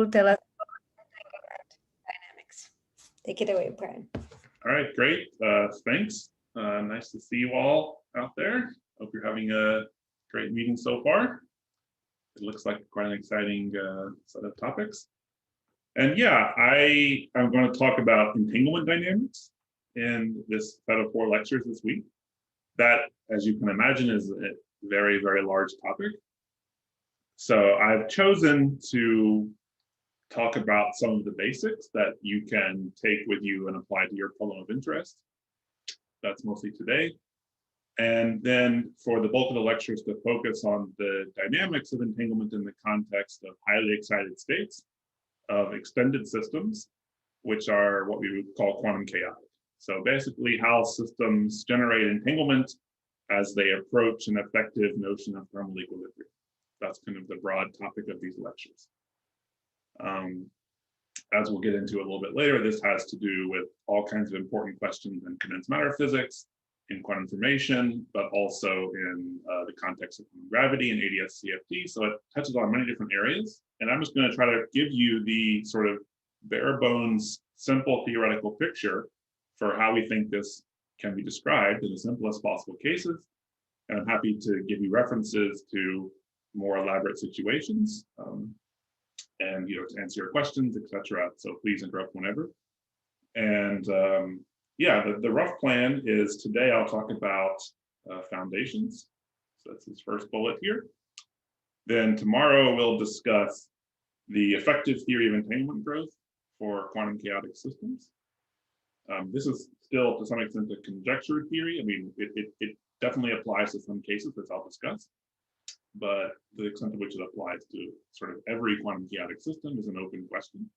tell us about entanglement dynamics. Take it away, Brian. All right, great. Thanks. Nice to see you all out there. Hope you're having a great meeting so far. It looks like quite an exciting set of topics. And yeah, I am going to talk about entanglement dynamics in this set of 4 lectures this week. That, as you can imagine, is a very, very large topic. So I've chosen to talk about some of the basics that you can take with you and apply to your problem of interest. That's mostly today. And then for the bulk of the lectures to focus on the dynamics of entanglement in the context of highly excited states of extended systems, which are what we would call quantum chaotic. So basically how systems generate entanglement as they approach an effective notion of thermal equilibrium. That's kind of the broad topic of these lectures. As we'll get into a little bit later, this has to do with all kinds of important questions in condensed matter physics, in quantum information, but also in the context of gravity and ADS-CFT. So it touches on many different areas. And I'm just going to try to give you the sort of bare bones, simple theoretical picture for how we think this can be described in the simplest possible cases. And I'm happy to give you references to more elaborate situations and to answer your questions, etc. So please interrupt whenever. And yeah, the rough plan is today I'll talk about foundations. So that's his first bullet here. Then tomorrow we'll discuss the effective theory of entanglement growth for quantum chaotic systems. This is still to some extent a conjecture theory. I mean, it definitely applies to some cases, which I'll discuss, but the extent to which it applies to sort of every quantum chaotic system is an open question.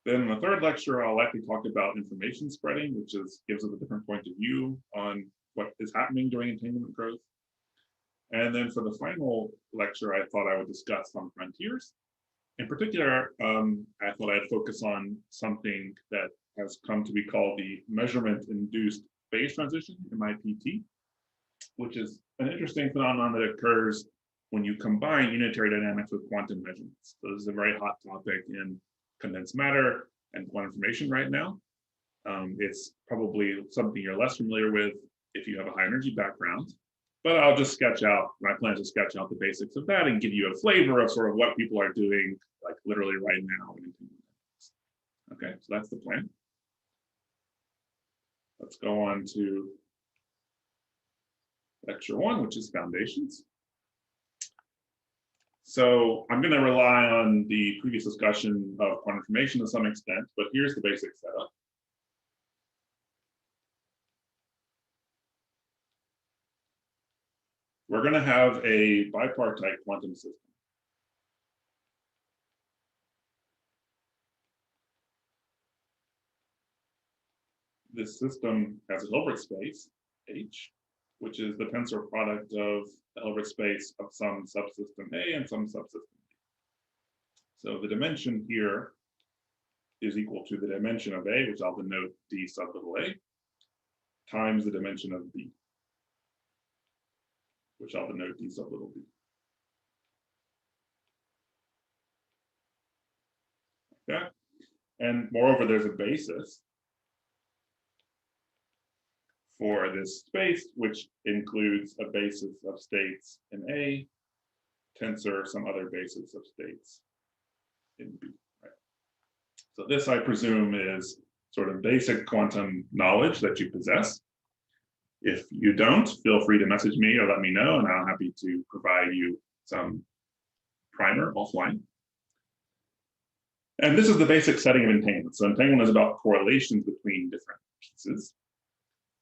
Then in the third lecture, I'll likely talk about information spreading, which gives us a different point of view on what is happening during entanglement growth. And then for the final lecture, I thought I would discuss some frontiers. In particular, I thought I'd focus on something that has come to be called the measurement-induced phase transition, MIPT, which is an interesting phenomenon that occurs when you combine unitary dynamics with quantum measurements. So this is a very hot topic in condensed matter and quantum information right now. It's probably something you're less familiar with if you have a high energy background, but I'll just sketch out, my plan is to sketch out the basics of that and give you a flavor of sort of what people are doing, like literally right now. Okay, so that's the plan. Let's go on to lecture 1, which is foundations. So I'm going to rely on the previous discussion of quantum information to some extent, but here's the basic setup. We're going to have a bipartite quantum system. This system has a Hilbert space, H, which is the tensor product of the Hilbert space of some subsystem A and some subsystem B. So the dimension here is equal to the dimension of A, which I'll denote D sub little a, times the dimension of B, which I'll denote D sub little b. Okay. And moreover, there's a basis for this space, which includes a basis of states in A, tensor some other basis of states in B. Right? So this, I presume, is sort of basic quantum knowledge that you possess. If you don't, feel free to message me or let me know, and I'm happy to provide you some primer offline. And this is the basic setting of entanglement. So entanglement is about correlations between different pieces.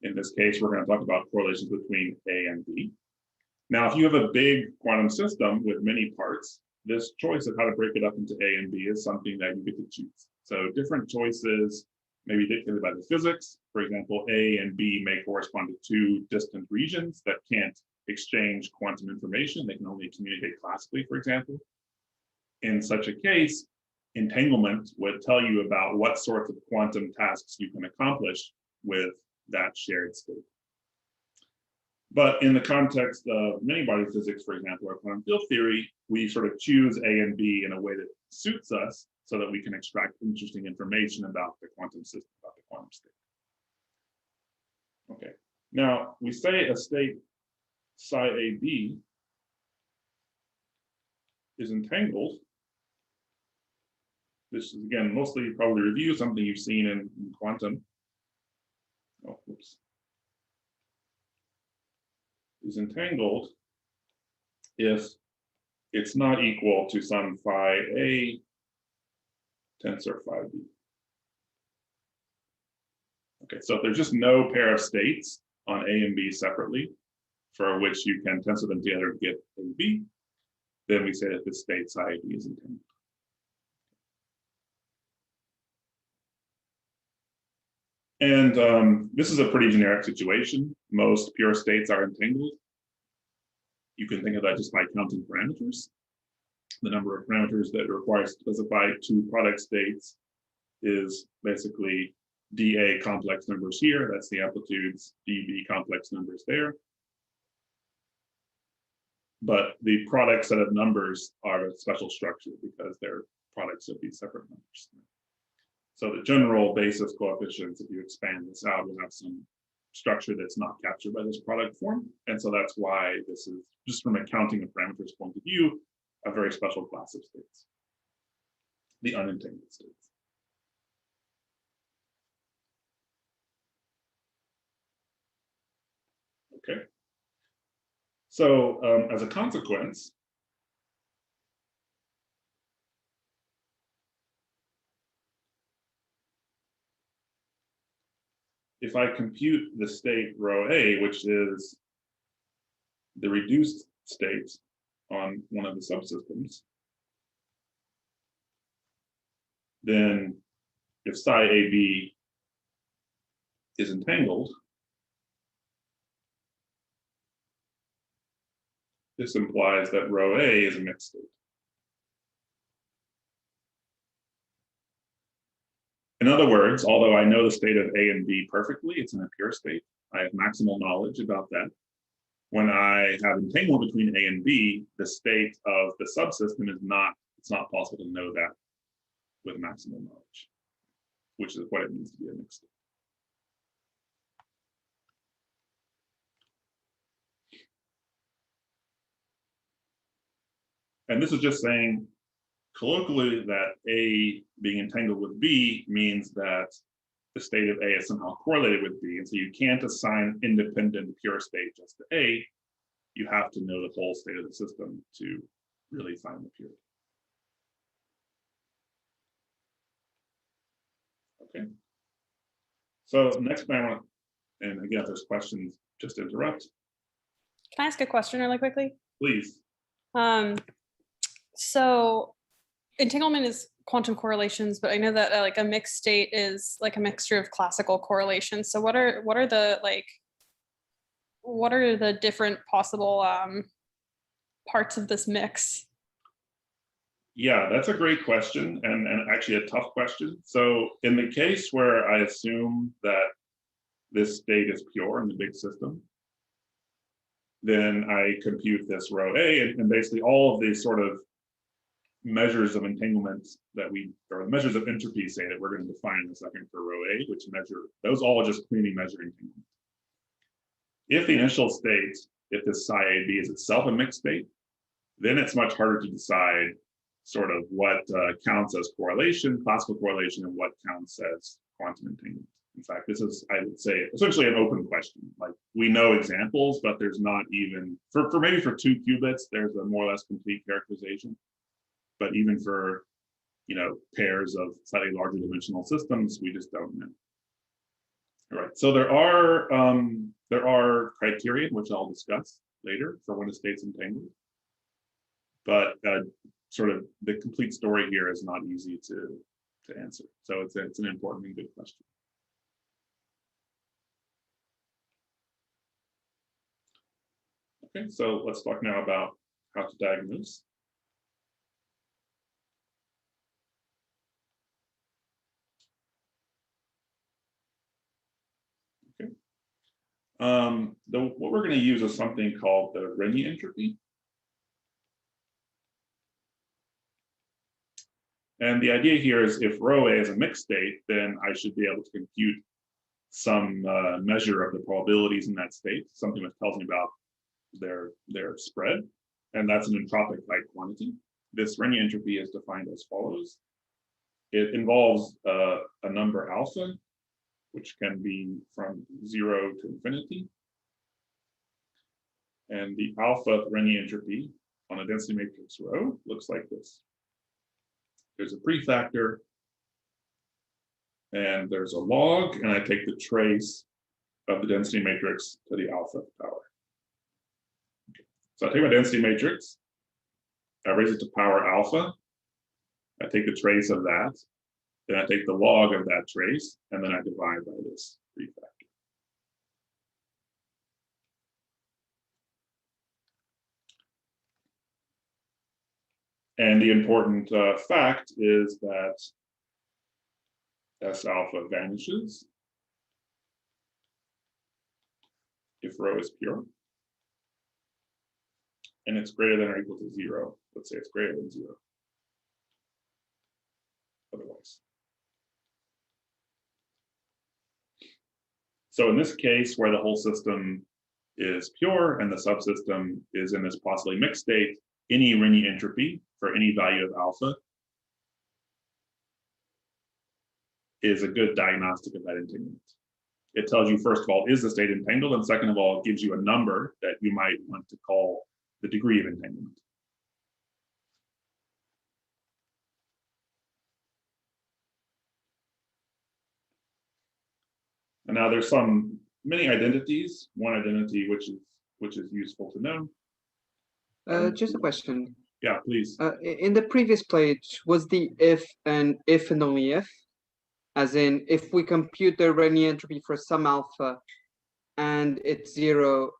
In this case, we're going to talk about correlations between A and B. Now, if you have a big quantum system with many parts, this choice of how to break it up into A and B is something that you get to choose. So different choices may be dictated by the physics. For example, A and B may correspond to 2 distant regions that can't exchange quantum information. They can only communicate classically, for example. In such a case, entanglement would tell you about what sorts of quantum tasks you can accomplish with that shared state. But in the context of many body physics, for example, or quantum field theory, we sort of choose A and B in a way that suits us so that we can extract interesting information about the quantum system, about the quantum state. Okay, now we say a state psi AB is entangled. This is, again, mostly probably review, something you've seen in quantum. Oh, whoops. Is entangled if it's not equal to some phi A tensor phi B. Okay, so if there's just no pair of states on A and B separately, for which you can tensor them together to get A and B, then we say that this state psi AB is entangled. And this is a pretty generic situation. Most pure states are entangled. You can think of that just by counting parameters. The number of parameters that it requires to specify two product states is basically dA complex numbers here, that's the amplitudes, dB complex numbers there. But the product set of numbers are a special structure because they're products of these separate numbers. So the general basis coefficients, if you expand this out, will have some structure that's not captured by this product form. And so that's why this is, just from a counting of parameters point of view, a very special class of states, the unentangled states. Okay. So as a consequence, if I compute the state rho A, which is the reduced state on one of the subsystems, then if psi AB is entangled, this implies that rho A is a mixed state. In other words, although I know the state of A and B perfectly, it's in a pure state. I have maximal knowledge about that. When I have entanglement between A and B, the state of the subsystem is not, it's not possible to know that with maximal knowledge, which is what it means to be a mixed state. And this is just saying colloquially that A being entangled with B means that the state of A is somehow correlated with B. And so you can't assign independent pure state just to A. You have to know the whole state of the system to really find the purity. Okay. So next I want, and again, if there's questions, just interrupt. Can I ask a question really quickly? Please. So entanglement is quantum correlations, but I know that like a mixed state is like a mixture of classical correlations. So what are the different possible parts of this mix? Yeah, that's a great question, and actually a tough question. So in the case where I assume that this state is pure in the big system, then I compute this rho A, and basically all of these sort of measures of entanglement that or measures of entropy, say, that we're going to define in a second for rho A, which measure, those all just cleanly measure entanglement. If the initial state, if this psi AB is itself a mixed state, then it's much harder to decide sort of what counts as correlation, classical correlation, and what counts as quantum entanglement. In fact, this is, I would say, essentially an open question. Like, we know examples, but there's not even, for maybe for 2 qubits, there's a more or less complete characterization. But even for, pairs of slightly larger dimensional systems, we just don't know. All right, so there are criteria, which I'll discuss later, for when a state's entangled. But sort of the complete story here is not easy to answer. So it's an important and good question. Okay, so let's talk now about how to diagnose. Okay. What we're going to use is something called the Renyi entropy. And the idea here is if rho A is a mixed state, then I should be able to compute some measure of the probabilities in that state, something that tells me about their spread. And that's an entropic like quantity. This Renyi entropy is defined as follows. It involves a number alpha, which can be from 0 to infinity. And the alpha Renyi entropy on a density matrix rho looks like this. There's a prefactor, and there's a log, and I take the trace of the density matrix to the alpha power. So I take my density matrix, I raise it to power alpha, I take the trace of that, then I take the log of that trace, and then I divide by this prefactor. And the important fact is that S alpha vanishes if rho is pure. And it's greater than or equal to 0. Let's say it's greater than 0. Otherwise. So in this case, where the whole system is pure and the subsystem is in this possibly mixed state, any Renyi entropy for any value of alpha is a good diagnostic of that entanglement. It tells you, first of all, is the state entangled? And second of all, it gives you a number that you might want to call the degree of entanglement. And now there's many identities. One identity which is useful to know. Just a question. Yeah, please. In the previous page, was the if and only if? As in, if we compute the Renyi entropy for some alpha and it's 0,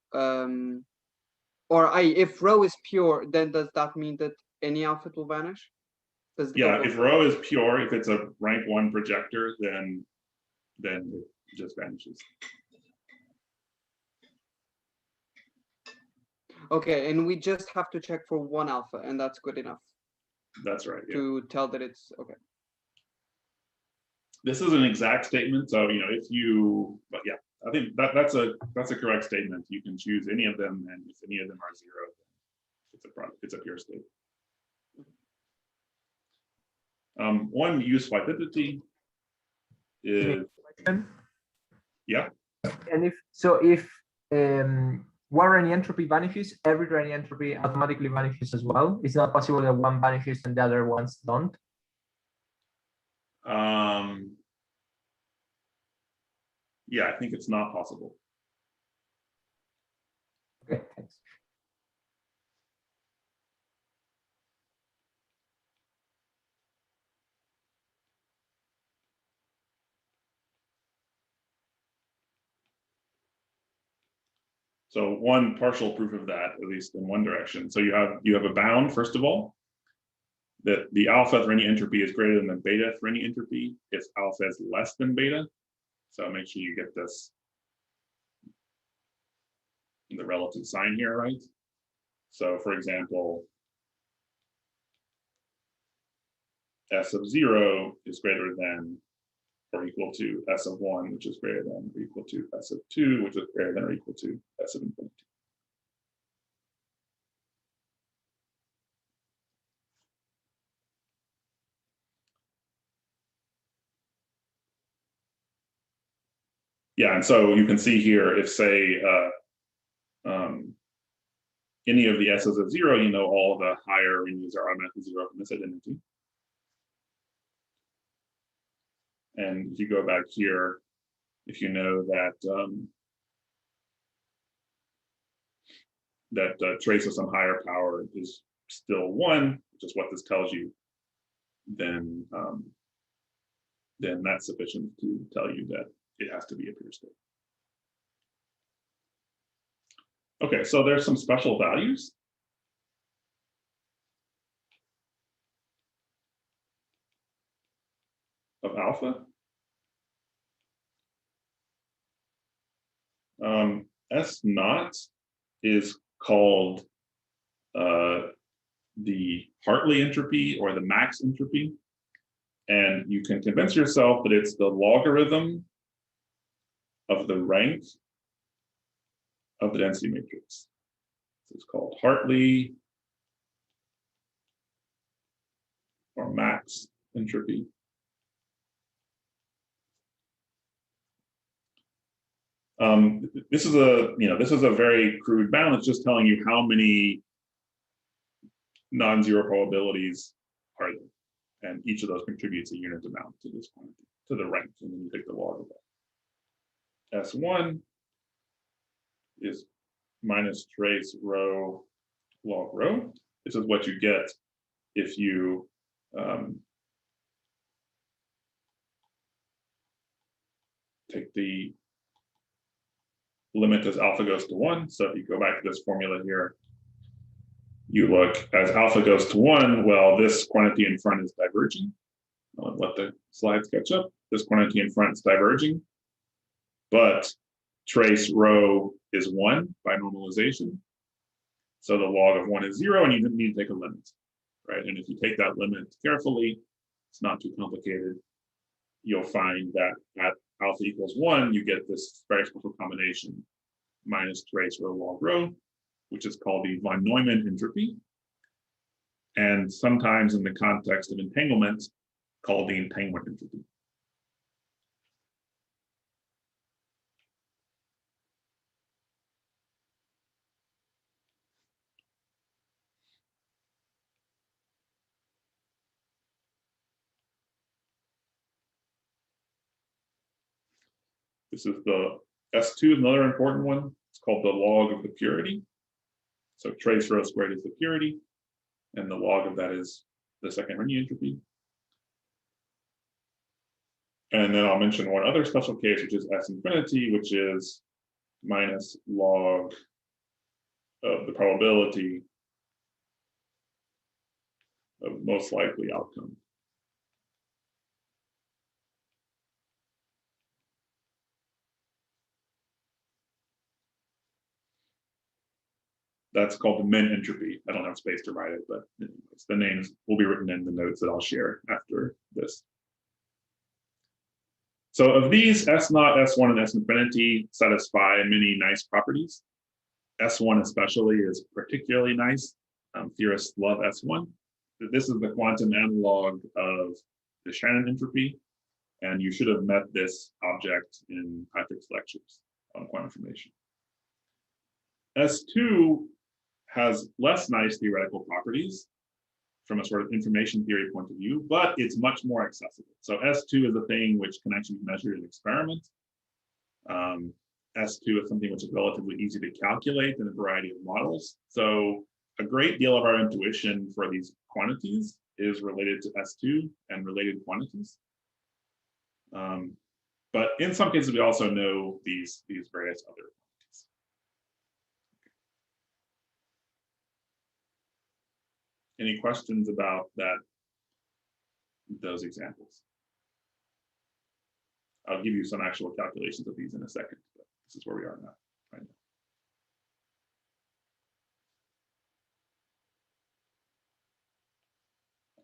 if rho is pure, then does that mean that any alpha will vanish? Yeah, if rho is pure, if it's a rank 1 projector, then it just vanishes. Okay, and we just have to check for one alpha, and that's good enough. That's right. Yeah. To tell that it's okay. This is an exact statement, so if you, but yeah, I think that's a correct statement. You can choose any of them, and if any of them are 0, then it's a pure state. One useful identity is yeah. And if one Renyi entropy vanishes, every Renyi entropy automatically vanishes as well. It's not possible that one vanishes and the other ones don't. Yeah, I think it's not possible. Okay, thanks. So one partial proof of that, at least in one direction. So you have a bound, first of all, that the alpha Renyi entropy is greater than the beta Renyi entropy if alpha is less than beta. So make sure you get this, the relative sign here, right? So for example, S of 0 is greater than or equal to S of 1, which is greater than or equal to S of 2, which is greater than or equal to S of infinity. Yeah, and so you can see here, if say any of the S's of 0, all the higher Renyis are automatically 0 from this identity. And if you go back here, if you know that trace of some higher power is still 1, which is what this tells you, then that's sufficient to tell you that it has to be a pure state. Okay, so there's some special values. Of alpha. S naught is called the Hartley entropy or the max entropy. And you can convince yourself that it's the logarithm of the rank of the density matrix. This is called Hartley or max entropy. This is a very crude bound. It's just telling you how many non-zero probabilities are there, and each of those contributes a unit amount to this quantity, to the rank, and then you take the log of that. S1 is minus trace rho log rho. This is what you get if you take the limit as alpha goes to 1. So if you go back to this formula here, you look as alpha goes to 1, well, this quantity in front is diverging. I'll let the slides catch up. This quantity in front is diverging, but trace rho is 1 by normalization. So the log of 1 is 0, and you need to take a limit, right? And if you take that limit carefully, it's not too complicated. You'll find that at alpha equals 1, you get this very special combination minus trace rho log rho, which is called the von Neumann entropy. And sometimes in the context of entanglement, called the entanglement entropy. This is the S2 is another important one. It's called the log of the purity. So trace rho squared is the purity, and the log of that is the second Renyi entropy. And then I'll mention one other special case, which is S infinity, which is minus log of the probability of most likely outcome. That's called the min entropy. I don't have space to write it, but anyways, the names will be written in the notes that I'll share after this. So of these, S naught, S1, and S infinity satisfy many nice properties. S1 especially is particularly nice. Theorists love S1. This is the quantum analog of the Shannon entropy, and you should have met this object in Patrick's lectures on quantum information. S2 has less nice theoretical properties from a sort of information theory point of view, but it's much more accessible. So S2 is a thing which can actually be measured in experiment. S2 is something which is relatively easy to calculate in a variety of models. So a great deal of our intuition for these quantities is related to S2 and related quantities. But in some cases, we also know these various other quantities. Any questions about those examples? I'll give you some actual calculations of these in a second, but this is where we are now. Right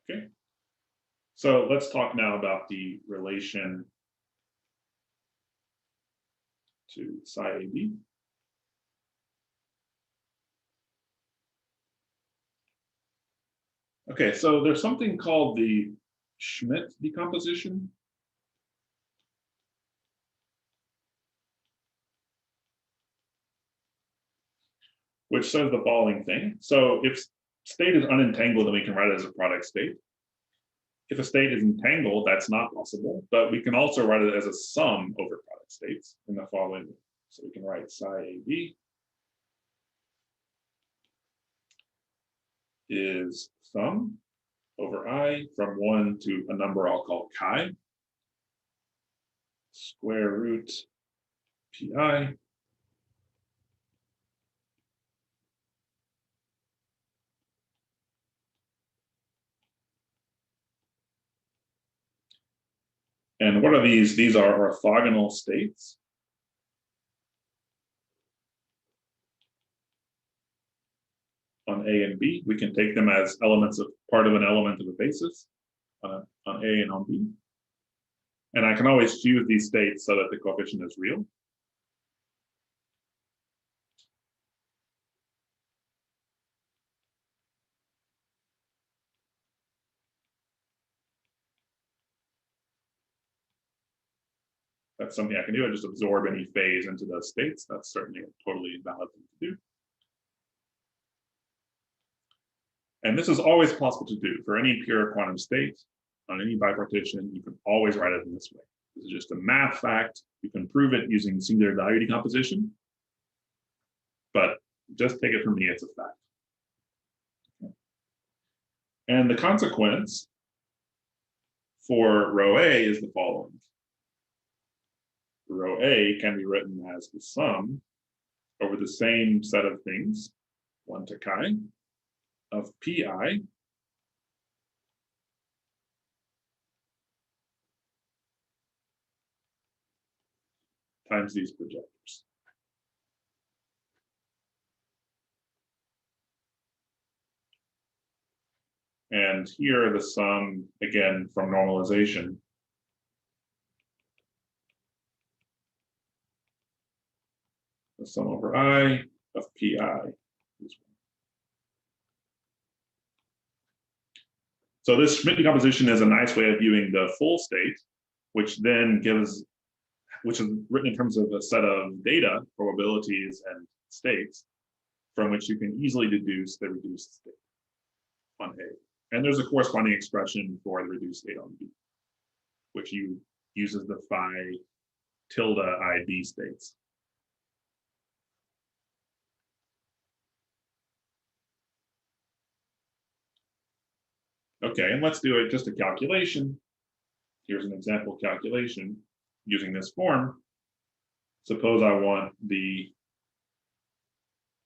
now. Okay. So let's talk now about the relation to psi AB. Okay, so there's something called the Schmidt decomposition. Which says the following thing. So if state is unentangled, then we can write it as a product state. If a state is entangled, that's not possible, but we can also write it as a sum over product states in the following way. So we can write psi AB is sum over I from 1 to a number I'll call chi, square root pi and what are these? These are orthogonal states. On A and B, we can take them as elements of part of an element of a basis. on A and on B. And I can always choose these states so that the coefficient is real. That's something I can do. I just absorb any phase into those states. That's certainly a totally valid thing to do. And this is always possible to do for any pure quantum state on any bipartition. You can always write it in this way. This is just a math fact. You can prove it using singular value decomposition, but just take it from me, it's a fact. Okay. And the consequence for rho A is the following. Rho A can be written as the sum over the same set of things, 1 to chi, of pi times these projectors. And here the sum, again, from normalization, the sum over I of pi is 1. So this Schmidt decomposition is a nice way of viewing the full state, which then gives, which is written in terms of a set of data, probabilities and states, from which you can easily deduce the reduced state on A. And there's a corresponding expression for the reduced state on B, which uses the phi tilde IB states. Okay, and let's do it just a calculation. Here's an example calculation using this form. Suppose I want the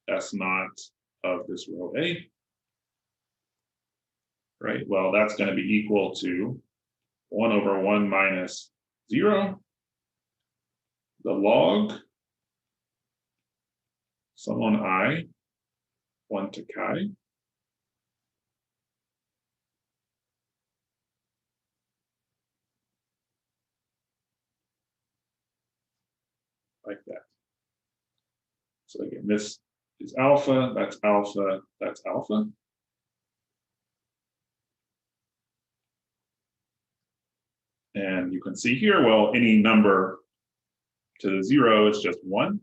S naught of this rho A. Right, well, that's going to be equal to 1 over 1 minus 0, the log, sum on I, 1 to chi, like that. So again, this is alpha, that's alpha, that's alpha. And you can see here, well, any number to the 0 is just 1.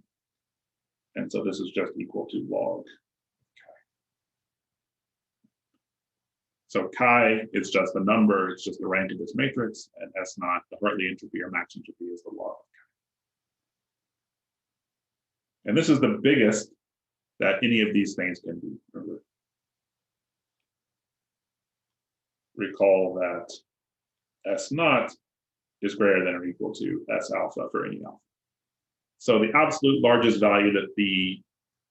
And so this is just equal to log chi. So chi is just the number, it's just the rank of this matrix, and S naught, the Hartley entropy or max entropy, is the log of chi. And this is the biggest that any of these things can be. Remember, recall that S naught is greater than or equal to S alpha for any alpha. So the absolute largest value that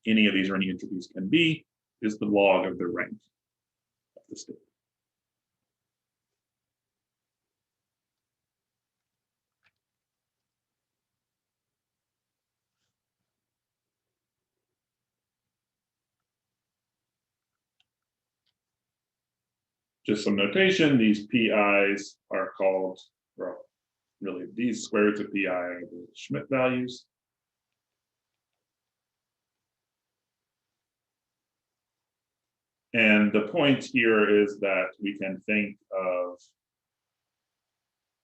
any of these running entropies can be is the log of the rank of the state. Just some notation, these PIs are called, well, really these square roots of PI are the Schmidt values. And the point here is that we can think of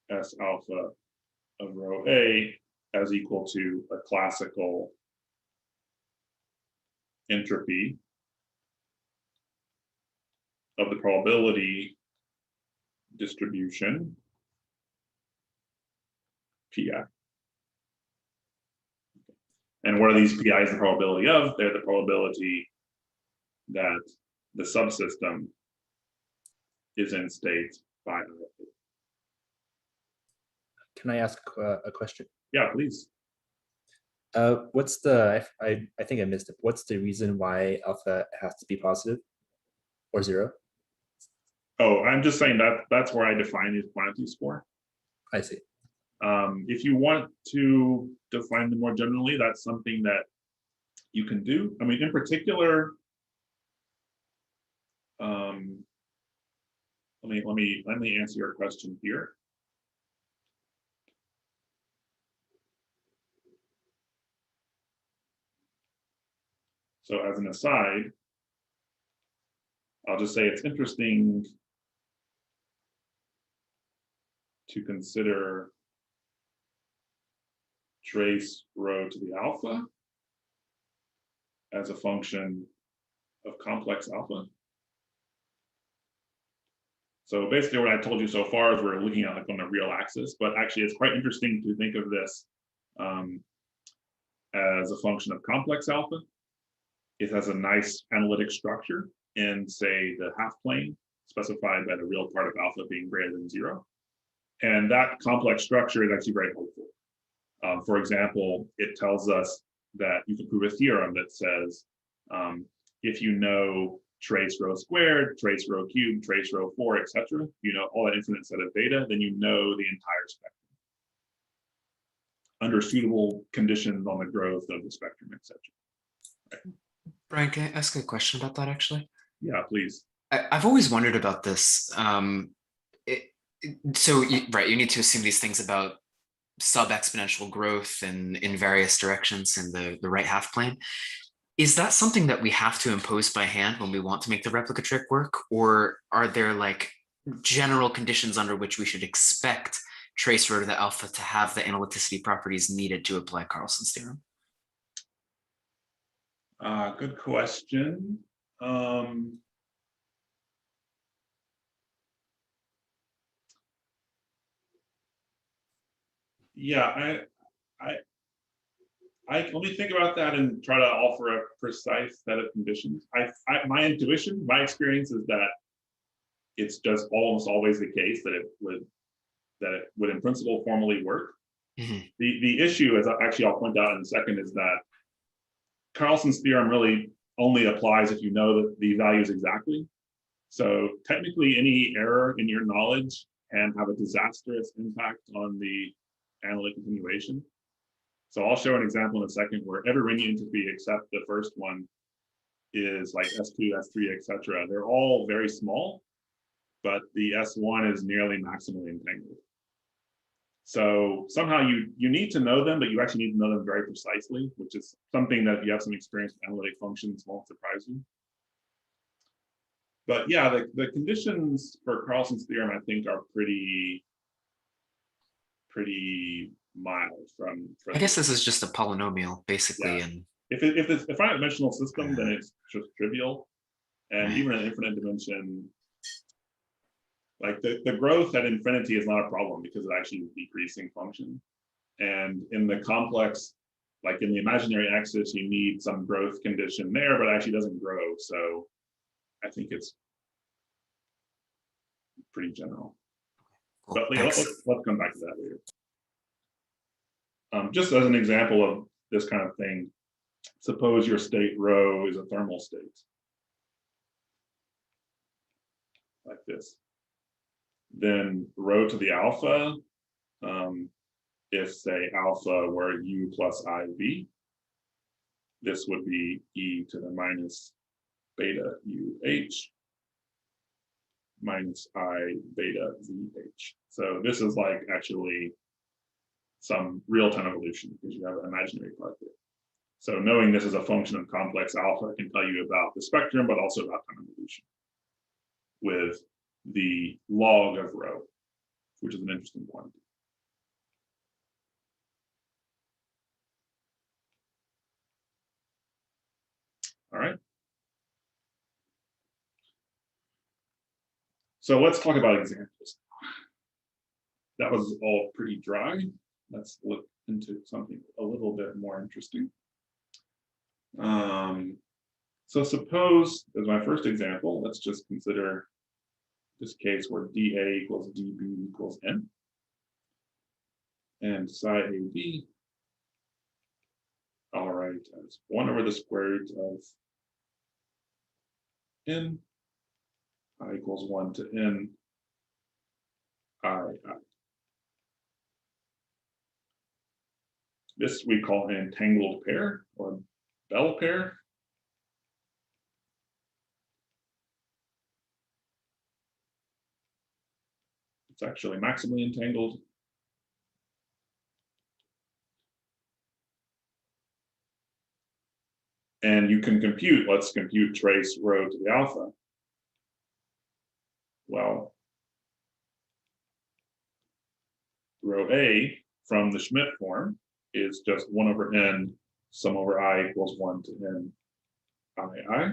S alpha of rho A as equal to a classical entropy of the probability distribution PI. And what are these PIs the probability of? They're the probability that the subsystem is in state by. Can I ask a question? Yeah, please. What's the, I think I missed it. What's the reason why alpha has to be positive or 0? Oh, I'm just saying that that's where I define these quantities for. I see. If you want to define them more generally, that's something that you can do. I mean, in particular, let let me answer your question here. So as an aside, I'll just say it's interesting to consider trace rho to the alpha as a function of complex alpha. So basically what I told you so far is we're looking at like on the real axis, but actually it's quite interesting to think of this as a function of complex alpha. It has a nice analytic structure in, say, the half plane specified by the real part of alpha being greater than 0. And that complex structure is actually very helpful. For example, it tells us that you can prove a theorem that says, if you know trace rho squared, trace rho cubed, trace rho 4, etc., you know all that infinite set of data, then you know the entire spectrum under suitable conditions on the growth of the spectrum, etc. Right. Brian, can I ask a question about that actually? Yeah, please. I've always wondered about this. So right, you need to assume these things about sub-exponential growth in various directions in the right half plane. Is that something that we have to impose by hand when we want to make the replica trick work? Or are there like general conditions under which we should expect trace rho to the alpha to have the analyticity properties needed to apply Carlson's theorem? Good question. Yeah, let me think about that and try to offer a precise set of conditions. My intuition, my experience is that it's just almost always the case that it would in principle formally work. Mm-hmm. The issue is, actually I'll point out in a second, is that Carlson's theorem really only applies if you know the values exactly. So technically any error in your knowledge can have a disastrous impact on the analytic continuation. So I'll show an example in a second where every Renyi entropy except the first one is like S2, S3, etc. They're all very small, but the S1 is nearly maximally entangled. So somehow you need to know them, but you actually need to know them very precisely, which is something that if you have some experience with analytic functions won't surprise you. But yeah, the conditions for Carlson's theorem, I think, are pretty mild. I guess this is just a polynomial, basically. Yeah. And if it's a finite dimensional system, then it's just trivial. And even an infinite dimension, like the growth at infinity is not a problem because it actually is a decreasing function. And in the complex, like in the imaginary axis, you need some growth condition there, but it actually doesn't grow. So I think it's pretty general. cool, But let's come back to that later. Just as an example of this kind of thing, suppose your state rho is a thermal state, like this. Then rho to the alpha, if say alpha were u plus iv, this would be e to the minus beta uh minus I beta vh. So this is like actually some real-time evolution because you have an imaginary part there. So knowing this is a function of complex alpha can tell you about the spectrum, but also about time evolution with the log of rho, which is an interesting quantity. All right. So let's talk about examples. That was all pretty dry. Let's look into something a little bit more interesting. So suppose, as my first example, let's just consider this case where dA equals dB equals n. And psi AB, I'll write as 1 over the square root of n, I equals 1 to n I. This we call an entangled pair or Bell pair. It's actually maximally entangled. And you can compute, let's compute trace rho to the alpha. Well, rho A from the Schmidt form is just 1 over n sum over I equals 1 to n I.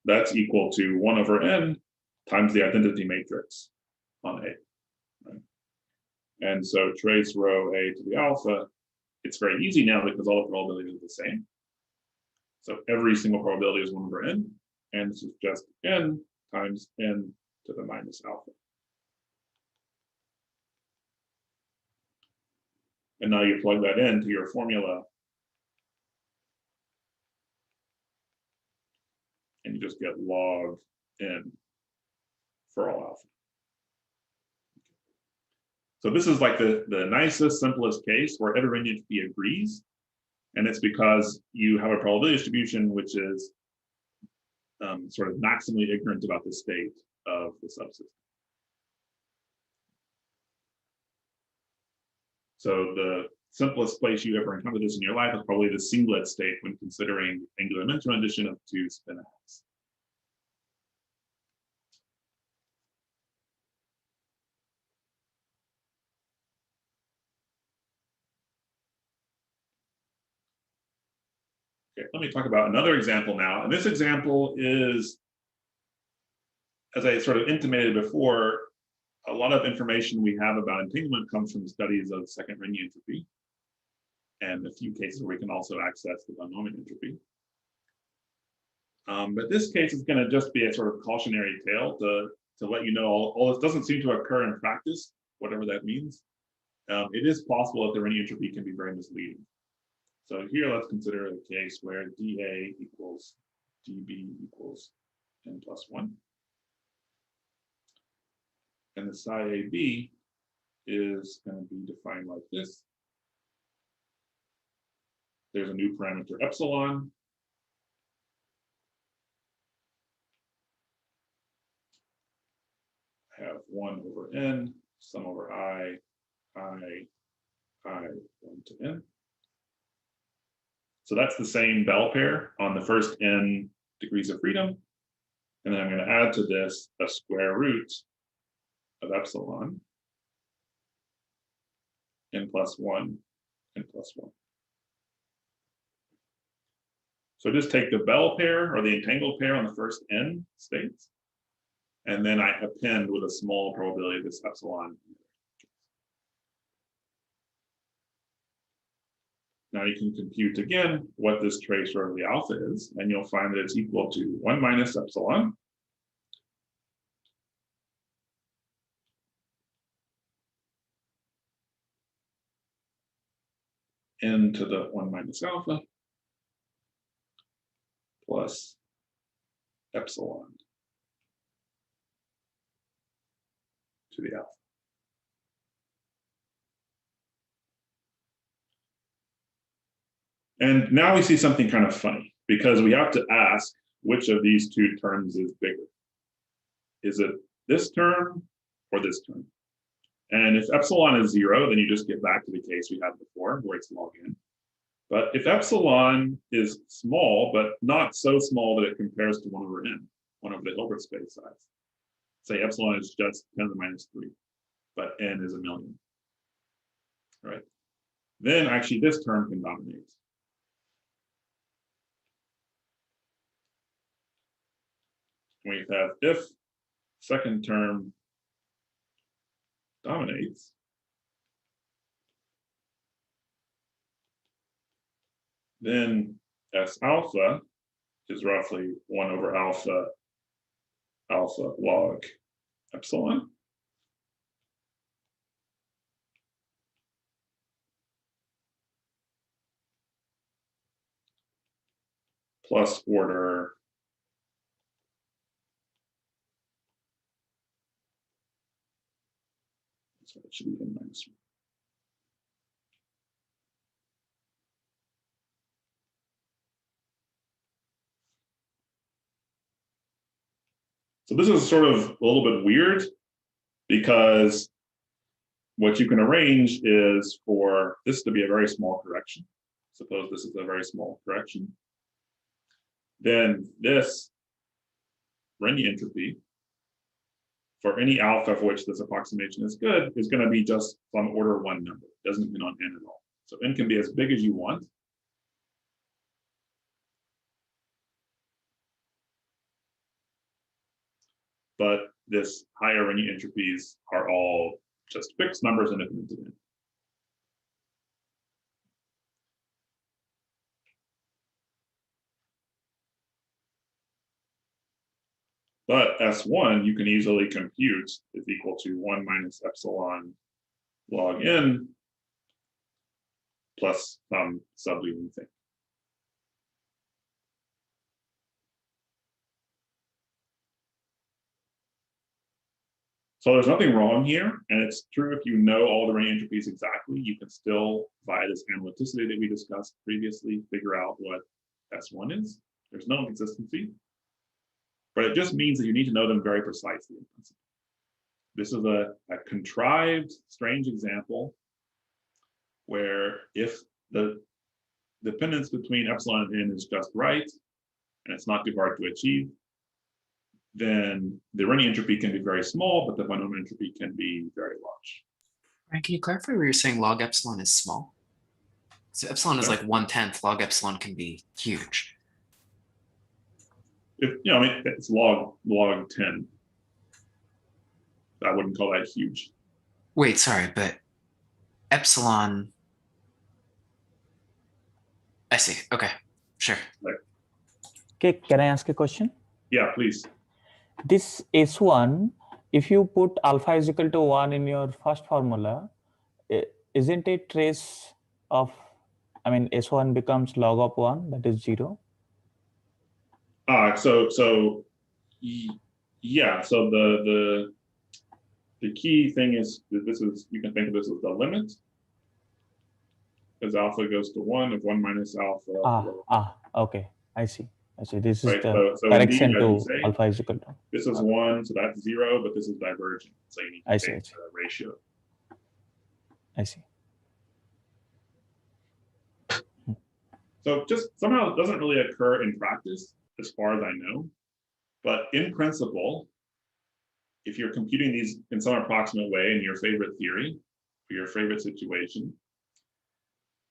That's equal to 1 over n times the identity matrix on A. Right? And so trace rho A to the alpha, it's very easy now because all the probabilities are the same. So every single probability is 1 over n, and this is just n times n to the minus alpha. And now you plug that into your formula, and you just get log n for all alpha. So this is like the nicest, simplest case where every range entropy agrees. And it's because you have a probability distribution which is sort of maximally ignorant about the state of the subsystem. So the simplest place you ever encounter this in your life is probably the singlet state when considering angular dimensional addition of 2 spinets. Okay, let me talk about another example now. And this example is, as I sort of intimated before, a lot of information we have about entanglement comes from studies of second ring entropy, and a few cases where we can also access the von Neumann entropy. But this case is going to just be a sort of cautionary tale to let you know all this doesn't seem to occur in practice, whatever that means. It is possible that the ring entropy can be very misleading. So here, let's consider a case where dA equals dB equals n plus 1. And the psi AB is going to be defined like this. There's a new parameter epsilon. I have 1 over n, sum over I, 1 to n. So that's the same bell pair on the first n degrees of freedom. And then I'm going to add to this a square root of epsilon, n plus 1, n plus 1. So just take the bell pair or the entangled pair on the first n states, and then I append with a small probability this epsilon. Now you can compute again what this trace rho of the alpha is, and you'll find that it's equal to 1 minus epsilon n to the 1 minus alpha plus epsilon to the alpha. And now we see something kind of funny, because we have to ask which of these two terms is bigger. Is it this term or this term? And if epsilon is 0, then you just get back to the case we had before, where it's log n. But if epsilon is small, but not so small that it compares to 1 over n, 1 over the Hilbert space size, say epsilon is just 10 to the minus 3, but n is 1,000,000, right? Then actually this term can dominate. We have if second term dominates, then S alpha is roughly 1 over alpha log epsilon. Plus order so it should be n minus 1. So this is sort of a little bit weird, because what you can arrange is for this to be a very small correction. Suppose this is a very small correction. Then this Renyi entropy for any alpha for which this approximation is good is going to be just some order 1 number. It doesn't depend on n at all. So n can be as big as you want. But this higher Renyi entropies are all just fixed numbers independent of n. But S1 you can easily compute is equal to 1 minus epsilon log n plus some subleading thing. So there's nothing wrong here, and it's true if you know all the Renyi entropies exactly, you can still, via this analyticity that we discussed previously, figure out what S1 is. There's no inconsistency, but it just means that you need to know them very precisely in principle. This is a contrived, strange example where if the dependence between epsilon and n is just right, and it's not too hard to achieve, then the Renyi entropy can be very small, but the von Neumann entropy can be very large. Ryan, can you clarify where you're saying log epsilon is small? So epsilon is like 1/10. Log epsilon can be huge. If I mean, it's log 10. I wouldn't call that huge. Wait, sorry, but epsilon. I see. Okay, sure. Okay, can I ask a question? Yeah, please. This S1, if you put alpha is equal to 1 in your first formula, isn't it trace of, I mean, S1 becomes log of 1, that is 0? Yeah, so the key thing is that this is, you can think of this as the limit, as alpha goes to 1 of 1 minus alpha. Okay, I see. This is Right, the so correction indeed, to say, alpha is equal to. This is 1, so that's 0, but this is divergent. So you need to take the ratio. I see. So just somehow it doesn't really occur in practice, as far as I know. But in principle, if you're computing these in some approximate way in your favorite theory, or your favorite situation,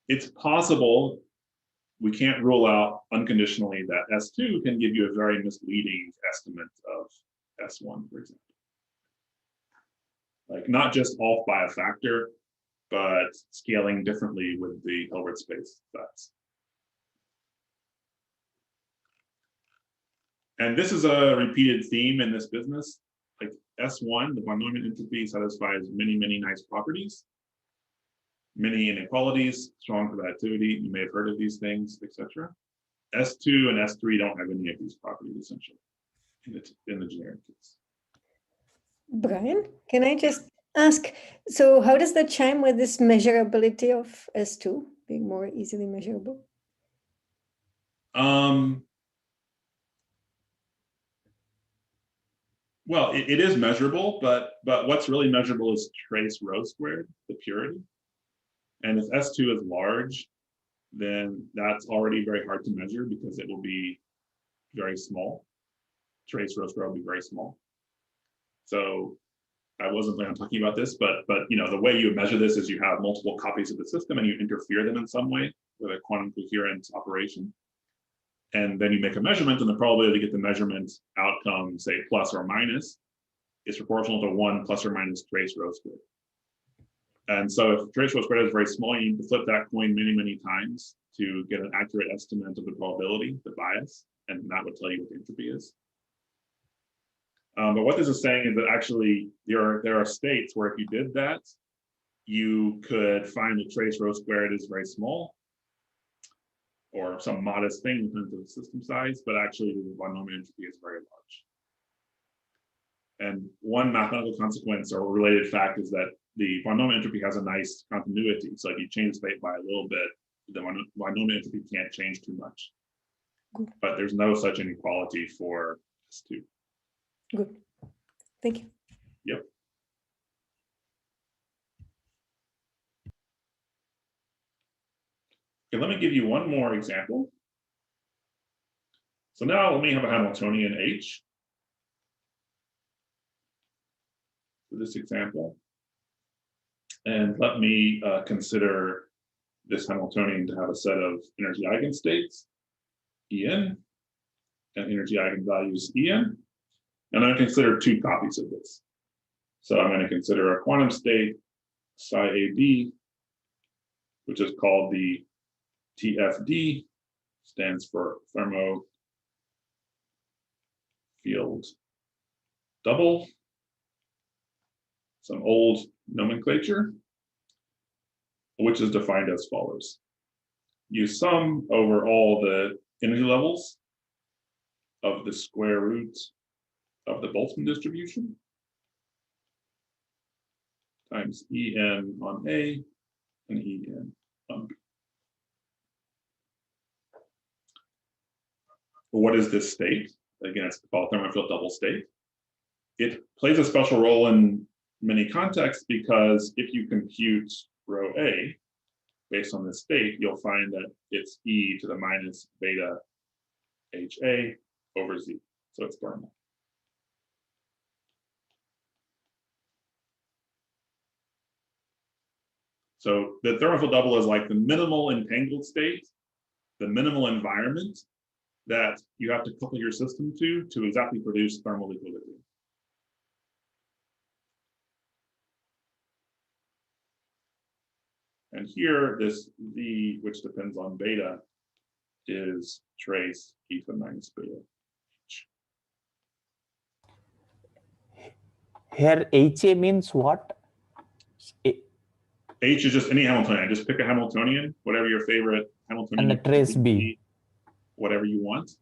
it's possible, we can't rule out unconditionally that S2 can give you a very misleading estimate of S1, for example. Like not just off by a factor, but scaling differently with the Hilbert space effects. And this is a repeated theme in this business. Like S1, the von Neumann entropy satisfies many, many nice properties, many inequalities, strong productivity. You may have heard of these things, etc. S2 and S3 don't have any of these properties essentially in the generic case. Brian, can I just ask, so how does that chime with this measurability of S2 being more easily measurable? Well, it is measurable, but what's really measurable is trace rho squared, the purity. And if S2 is large, then that's already very hard to measure because it will be very small. Trace rho squared will be very small. So I wasn't planning on talking about this, but you know, the way you measure this is you have multiple copies of the system and you interfere them in some way with a quantum coherent operation. And then you make a measurement, and the probability to get the measurement outcome, say plus or minus, is proportional to 1 plus or minus trace rho squared. And so if trace rho squared is very small, you need to flip that coin many, many times to get an accurate estimate of the probability, the bias, and that would tell you what the entropy is. But what this is saying is that actually there are states where if you did that, you could find that trace rho squared is very small, or some modest thing in terms of the system size, but actually the von Neumann entropy is very large. And one mathematical consequence or related fact is that the von Neumann entropy has a nice continuity. So if you change the state by a little bit, the von Neumann entropy can't change too much. Good. But there's no such inequality for S2. Good. Thank you. Yep. Okay, let me give you one more example. So now let me have a Hamiltonian H for this example. And let me consider this Hamiltonian to have a set of energy eigenstates, En, and energy eigenvalues, En. And I'm going to consider two copies of this. So I'm going to consider a quantum state, psi AB, which is called the TFD, stands for thermo field double, some old nomenclature, which is defined as follows. You sum over all the energy levels of the square root of the Boltzmann distribution times En on A and En on B. What is this state? Again, it's called thermofield double state. It plays a special role in many contexts because if you compute rho A based on this state, you'll find that it's e to the minus beta HA over Z. So it's thermal. So the thermofield double is like the minimal entangled state, the minimal environment that you have to couple your system to exactly produce thermal equilibrium. And here, this V, which depends on beta, is trace e to the minus beta. Here HA means what? H is just any Hamiltonian. Just pick a Hamiltonian, whatever your favorite Hamiltonian. And the trace B. Whatever you want.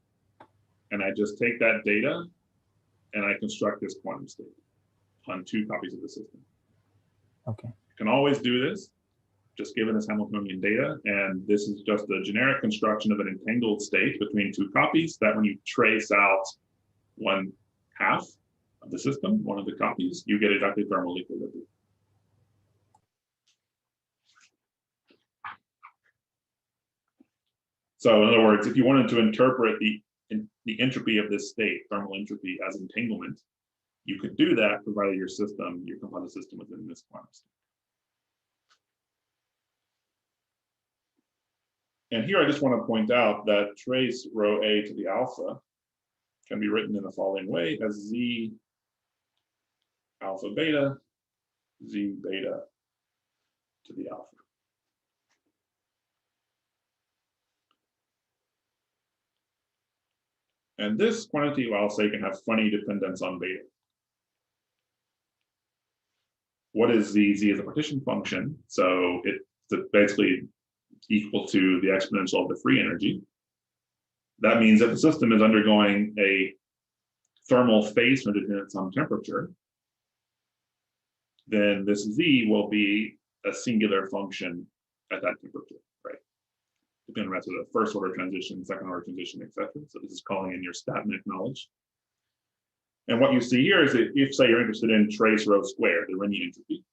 And I just take that data and I construct this quantum state on two copies of the system. Okay. You can always do this, just given this Hamiltonian data. And this is just a generic construction of an entangled state between two copies that when you trace out one half of the system, one of the copies, you get exactly thermal equilibrium. So in other words, if you wanted to interpret the entropy of this state, thermal entropy, as entanglement, you could do that provided your system, your composite system within this quantum state. And here I just want to point out that trace rho A to the alpha can be written in the following way as Z alpha beta, Z beta to the alpha. And this quantity, well, I'll say, can have funny dependence on beta. What is Z? Z is a partition function, so it's basically equal to the exponential of the free energy. That means that the system is undergoing a thermal phase transition at some temperature, then this Z will be a singular function at that temperature, right? Depending on the first order transition, second order transition, etc. So this is calling in your statmic knowledge. And what you see here is that if, say, you're interested in trace rho squared, the Renyi entropy,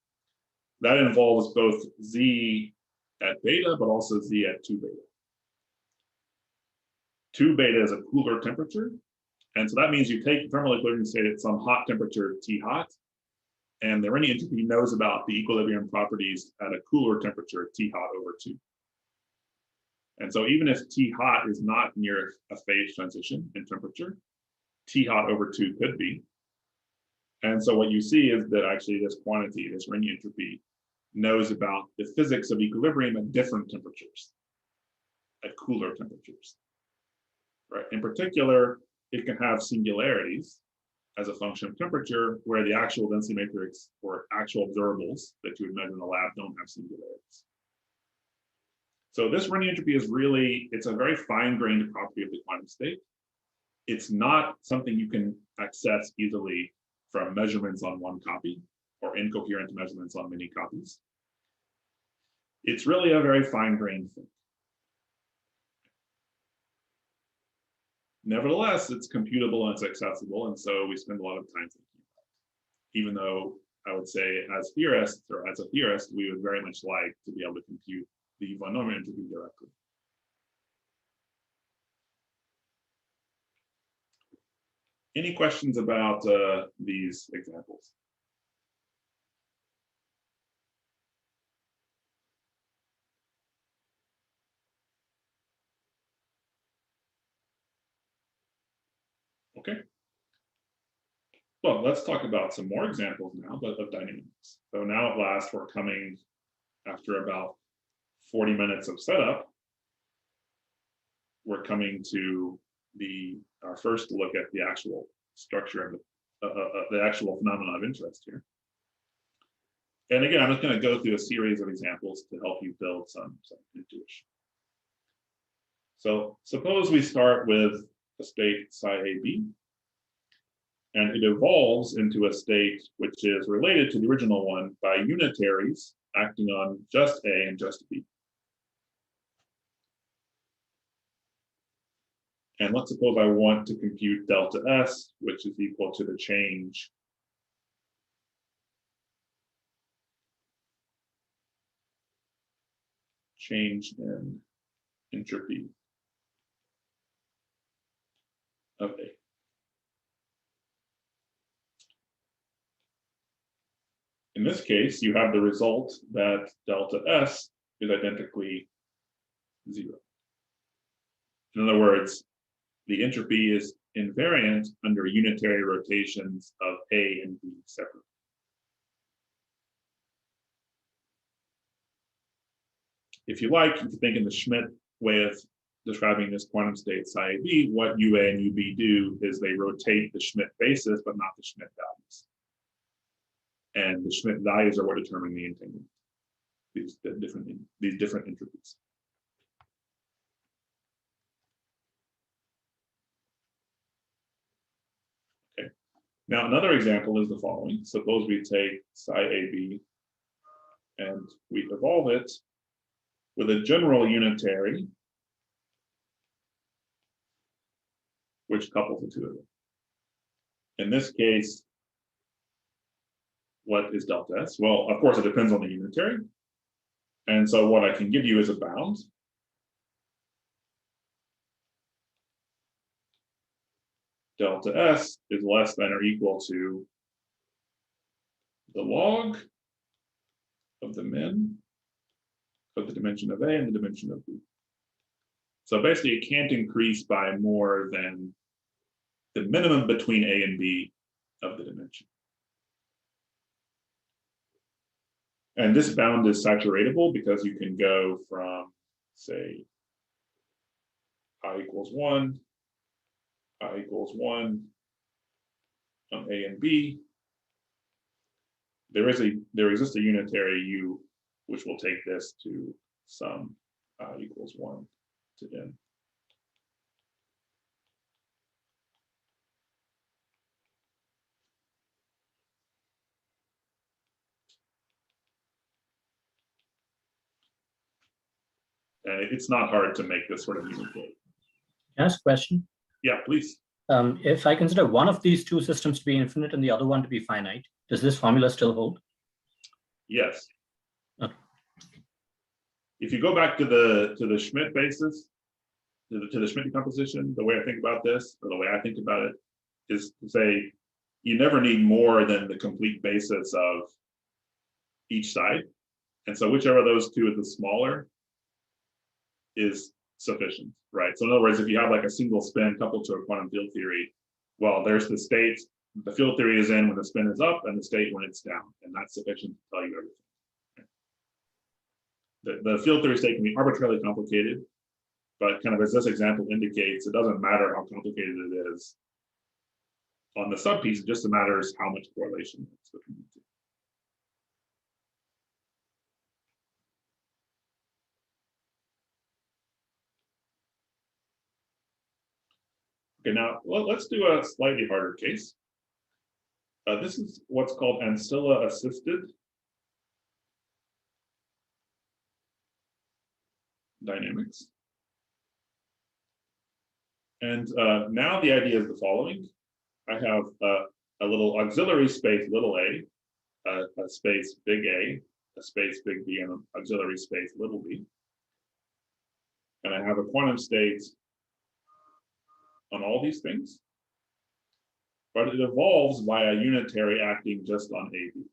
that involves both Z at beta, but also Z at 2 beta. 2 beta is a cooler temperature. And so that means you take the thermal equilibrium state at some hot temperature, T hot, and the Renyi entropy knows about the equilibrium properties at a cooler temperature, T hot over 2. And so even if T hot is not near a phase transition in temperature, T hot over 2 could be. And so what you see is that actually this quantity, this Renyi entropy, knows about the physics of equilibrium at different temperatures, at cooler temperatures, right? In particular, it can have singularities as a function of temperature where the actual density matrix or actual observables that you would measure in the lab don't have singularities. So this Renyi entropy is really, it's a very fine-grained property of the quantum state. It's not something you can access easily from measurements on one copy or incoherent measurements on many copies. It's really a very fine-grained thing. Nevertheless, it's computable and it's accessible, and so we spend a lot of time thinking about it. Even though I would say as theorists, or as a theorist, we would very much like to be able to compute the von Neumann entropy directly. Any questions about these examples? Okay. Well, let's talk about some more examples now, but of dynamics. So now at last, we're coming after about 40 minutes of setup. We're coming to our first look at the actual structure of the actual phenomenon of interest here. And again, I'm just going to go through a series of examples to help you build some intuition. So suppose we start with a state psi AB, and it evolves into a state which is related to the original one by unitaries acting on just A and just B. And let's suppose I want to compute delta S, which is equal to the change in entropy of A. In this case, you have the result that delta S is identically 0. In other words, the entropy is invariant under unitary rotations of A and B separately. If you like, if you think in the Schmidt way of describing this quantum state psi AB, what UA and UB do is they rotate the Schmidt basis, but not the Schmidt values. And the Schmidt values are what determine the entanglement, these different entropies. Okay. Now another example is the following. Suppose we take psi AB and we evolve it with a general unitary which couples the two of them. In this case, what is delta S? Well, of course, it depends on the unitary. And so what I can give you is a bound. Delta S is less than or equal to the log of the min of the dimension of A and the dimension of B. So basically, it can't increase by more than the minimum between A and B of the dimension. And this bound is saturatable because you can go from, say, I equals 1, I equals 1 on A and B. There exists a unitary U which will take this to some I equals 1 to N. And it's not hard to make this sort of unitary. Can I ask a question? Yeah, please. If I consider one of these two systems to be infinite and the other one to be finite, does this formula still hold? Yes. Okay. If you go back to the Schmidt basis, to the Schmidt decomposition, the way I think about this, or the way I think about it, is to say you never need more than the complete basis of each side. And so whichever of those two is the smaller is sufficient, right? So in other words, if you have like a single spin coupled to a quantum field theory, well, there's the state the field theory is in when the spin is up and the state when it's down, and that's sufficient to tell you everything. The field theory state can be arbitrarily complicated, but kind of as this example indicates, it doesn't matter how complicated it is. On the subpiece, it just matters how much correlation it's between the two. Okay, now let's do a slightly harder case. This is what's called ancilla-assisted dynamics. And now the idea is the following. I have a little auxiliary space, little a space, big A, a space, big B, and an auxiliary space, little b. And I have a quantum state on all these things. but it evolves by a unitary acting just on AB.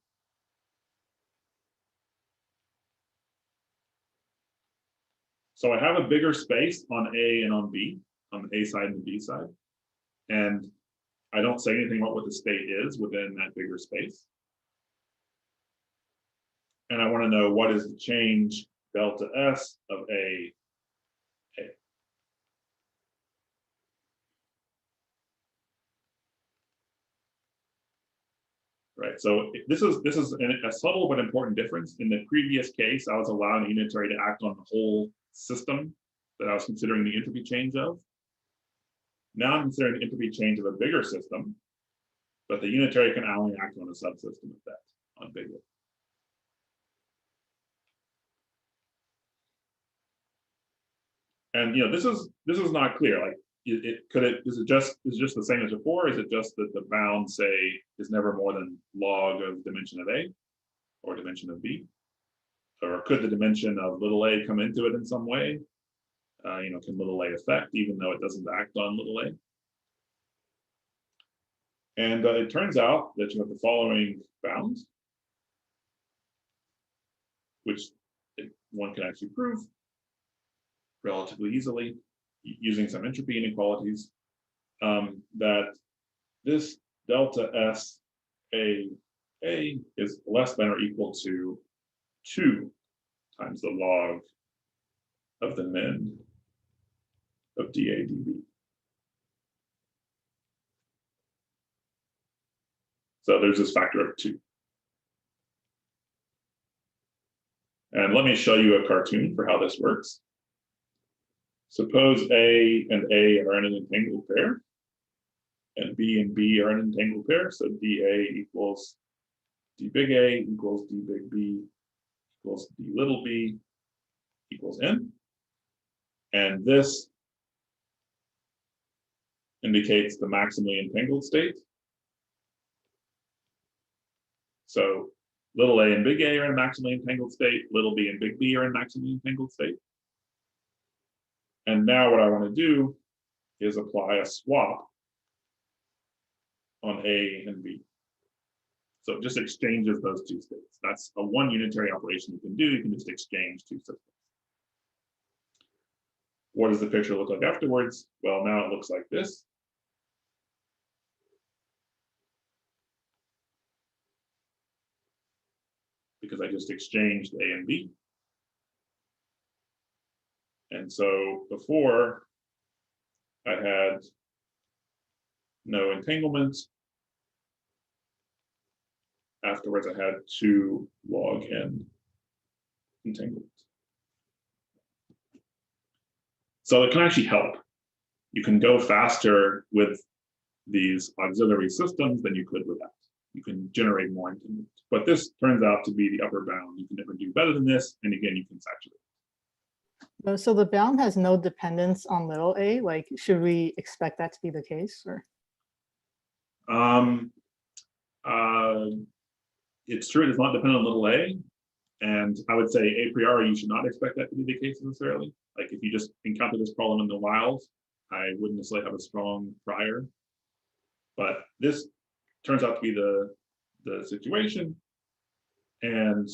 So I have a bigger space on A and on B, on the A side and the B side. And I don't say anything about what the state is within that bigger space. And I want to know what is the change delta S of A. Right, so this is a subtle but important difference. In the previous case, I was allowing the unitary to act on the whole system that I was considering the entropy change of. Now I'm considering the entropy change of a bigger system, but the unitary can only act on a subsystem of that, on bigger. And this is not clear. Like, is it just the same as before? Is it just that the bound, say, is never more than log of dimension of A or dimension of B? Or could the dimension of little a come into it in some way? Can little a affect even though it doesn't act on little a? And it turns out that you have the following bounds, which one can actually prove relatively easily using some entropy inequalities, that this delta S A is less than or equal to 2 times the log of the min of dA dB. So there's this factor of 2. And let me show you a cartoon for how this works. Suppose A and A are in an entangled pair, and B are in an entangled pair. So dA equals d big A equals d big B equals d little b equals n. And this indicates the maximally entangled state. So little a and big A are in maximally entangled state, little b and big B are in maximally entangled state. And now what I want to do is apply a swap on A and B. So it just exchanges those two states. That's a one unitary operation you can do. You can just exchange two systems. What does the picture look like afterwards? Well, now it looks like this. Because I just exchanged A and B. And so before I had no entanglement. Afterwards, I had 2 log n entanglement. So it can actually help. You can go faster with these auxiliary systems than you could without. You can generate more entanglement. But this turns out to be the upper bound. You can never do better than this. And again, you can saturate. So the bound has no dependence on little a. Like, should we expect that to be the case? Or? It's true, it does not depend on little a. And I would say a priori, you should not expect that to be the case necessarily. Like if you just encounter this problem in the wild, I wouldn't necessarily have a strong prior. But this turns out to be the situation. And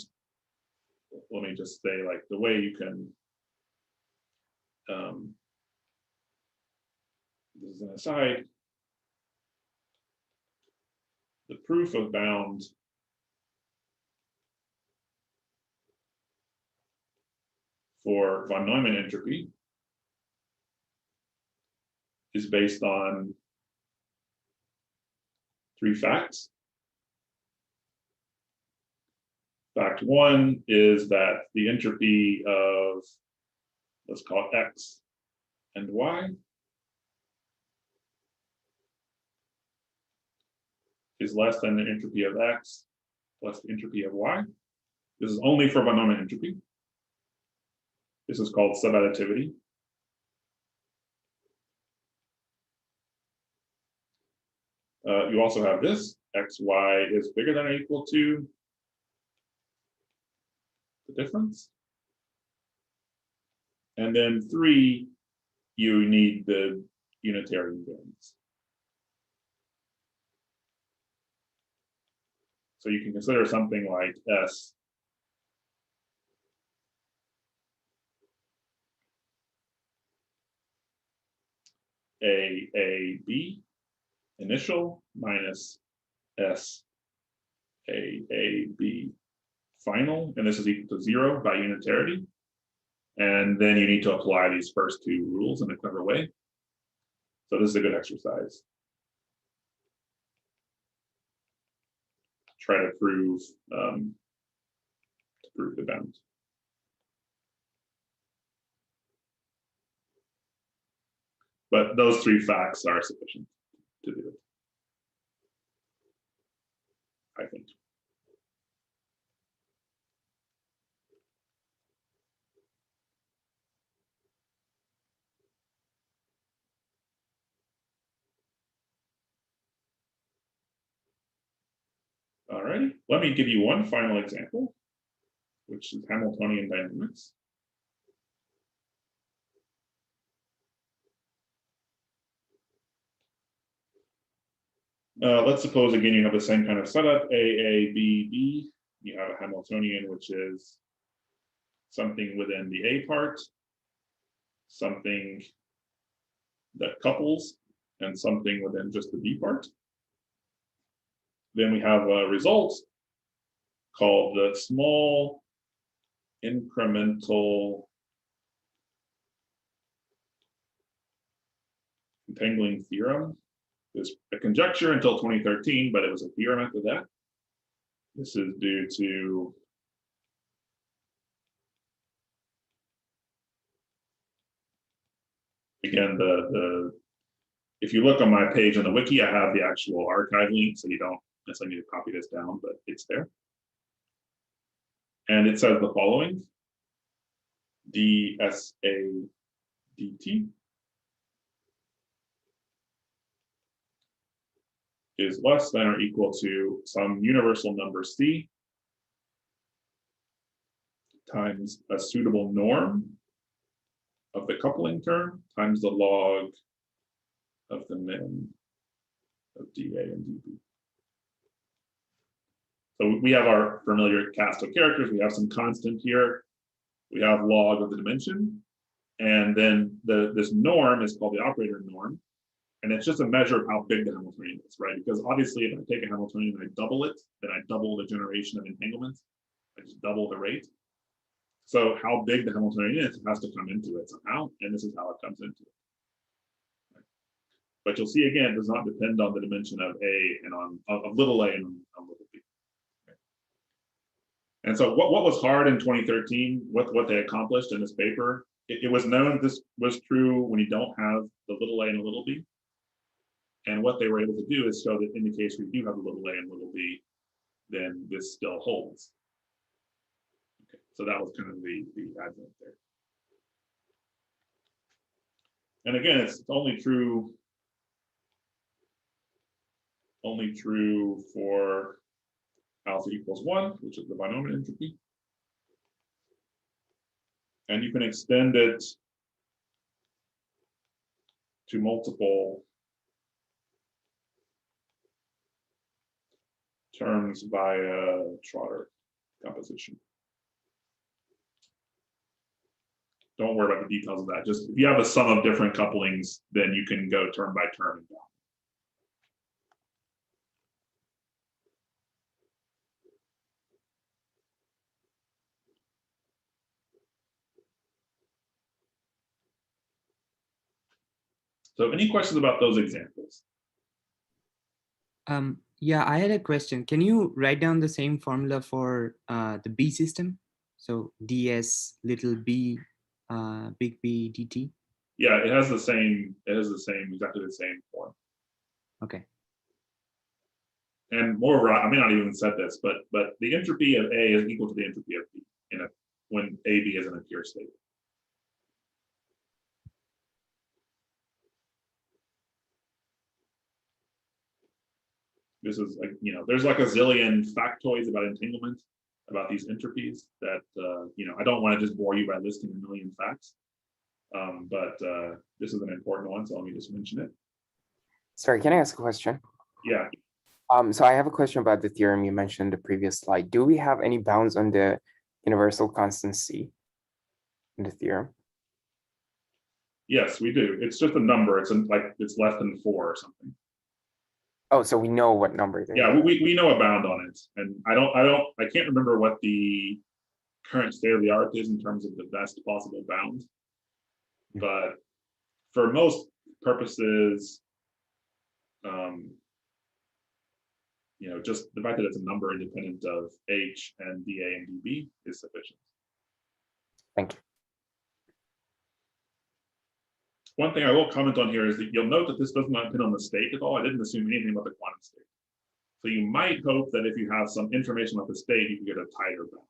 let me just say, like, the way you can, this is an aside, the proof of bound for von Neumann entropy is based on 3 facts. Fact 1 is that the entropy of, let's call it X and Y, is less than the entropy of X plus the entropy of Y. This is only for von Neumann entropy. This is called subadditivity. You also have this, xy is bigger than or equal to the difference. And then 3, you need the unitary invariance. So you can consider something like S A B initial minus S A B final, and this is equal to 0 by unitarity. And then you need to apply these first two rules in a clever way. So this is a good exercise. Try to prove the bound. But those three facts are sufficient to do it, I think. All righty, let me give you one final example, which is Hamiltonian dynamics. Let's suppose again you have the same kind of setup, A, B, B. You have a Hamiltonian, which is something within the A part, something that couples, and something within just the B part. Then we have a result called the small incremental entangling theorem. It's a conjecture until 2013, but it was a theorem after that. This is due to again, if you look on my page on the wiki, I have the actual archive link, so you don't necessarily need to copy this down, but it's there. And it says the following: dSA dt is less than or equal to some universal number C times a suitable norm of the coupling term times the log of the min of dA and dB. So we have our familiar cast of characters. We have some constant here. We have log of the dimension. And then this norm is called the operator norm. And it's just a measure of how big the Hamiltonian is, right? Because obviously if I take a Hamiltonian and I double it, then I double the generation of entanglements. I just double the rate. So how big the Hamiltonian is, it has to come into it somehow. And this is how it comes into it. But you'll see again, it does not depend on the dimension of A and of little a and on little b. And so what was hard in 2013, what they accomplished in this paper, it was known this was true when you don't have the little a and a little b. And what they were able to do is show that in the case where you do have a little a and little b, then this still holds. Okay, so that was kind of the advent there. And again, it's only true for alpha equals 1, which is the binomial entropy. And you can extend it to multiple terms via Trotter composition. Don't worry about the details of that. Just if you have a sum of different couplings, then you can go term by term and down. So any questions about those examples? Yeah, I had a question. Can you write down the same formula for the B system? So ds little b big B dt? Yeah, it has the same, exactly the same form. Okay. And moreover, I may not even said this, but the entropy of A is equal to the entropy of B when AB is in a pure state. This is like, there's like a zillion factoids about entanglement, about these entropies that, I don't want to just bore you by listing a million facts. But this is an important one, so let me just mention it. Sorry, can I ask a question? Yeah. So I have a question about the theorem you mentioned in the previous slide. Do we have any bounds on the universal constant C in the theorem? Yes, we do. It's just a number. It's like it's less than 4 or something. Oh, so we know what number it is. Yeah, we know a bound on it, and I can't remember what the current state of the art is in terms of the best possible bound, but for most purposes, just the fact that it's a number independent of H and dA and dB is sufficient. Thank you. One thing I will comment on here is that you'll note that this does not depend on the state at all. I didn't assume anything about the quantum state. So you might hope that if you have some information about the state, you can get a tighter bound.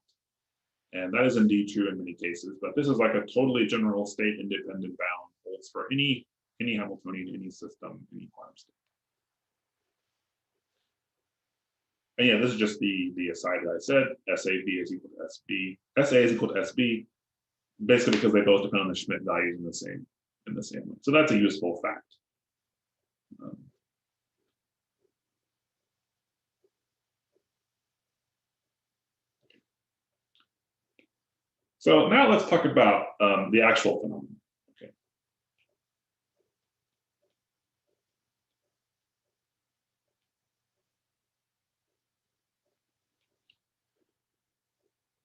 And that is indeed true in many cases, but this is like a totally general state independent bound, holds for any Hamiltonian, any system, any quantum state. And yeah, this is just the aside that I said, SAB is equal to SB. SA is equal to SB, basically because they both depend on the Schmidt values in the same way. So that's a useful fact. So now let's talk about the actual phenomenon. Okay.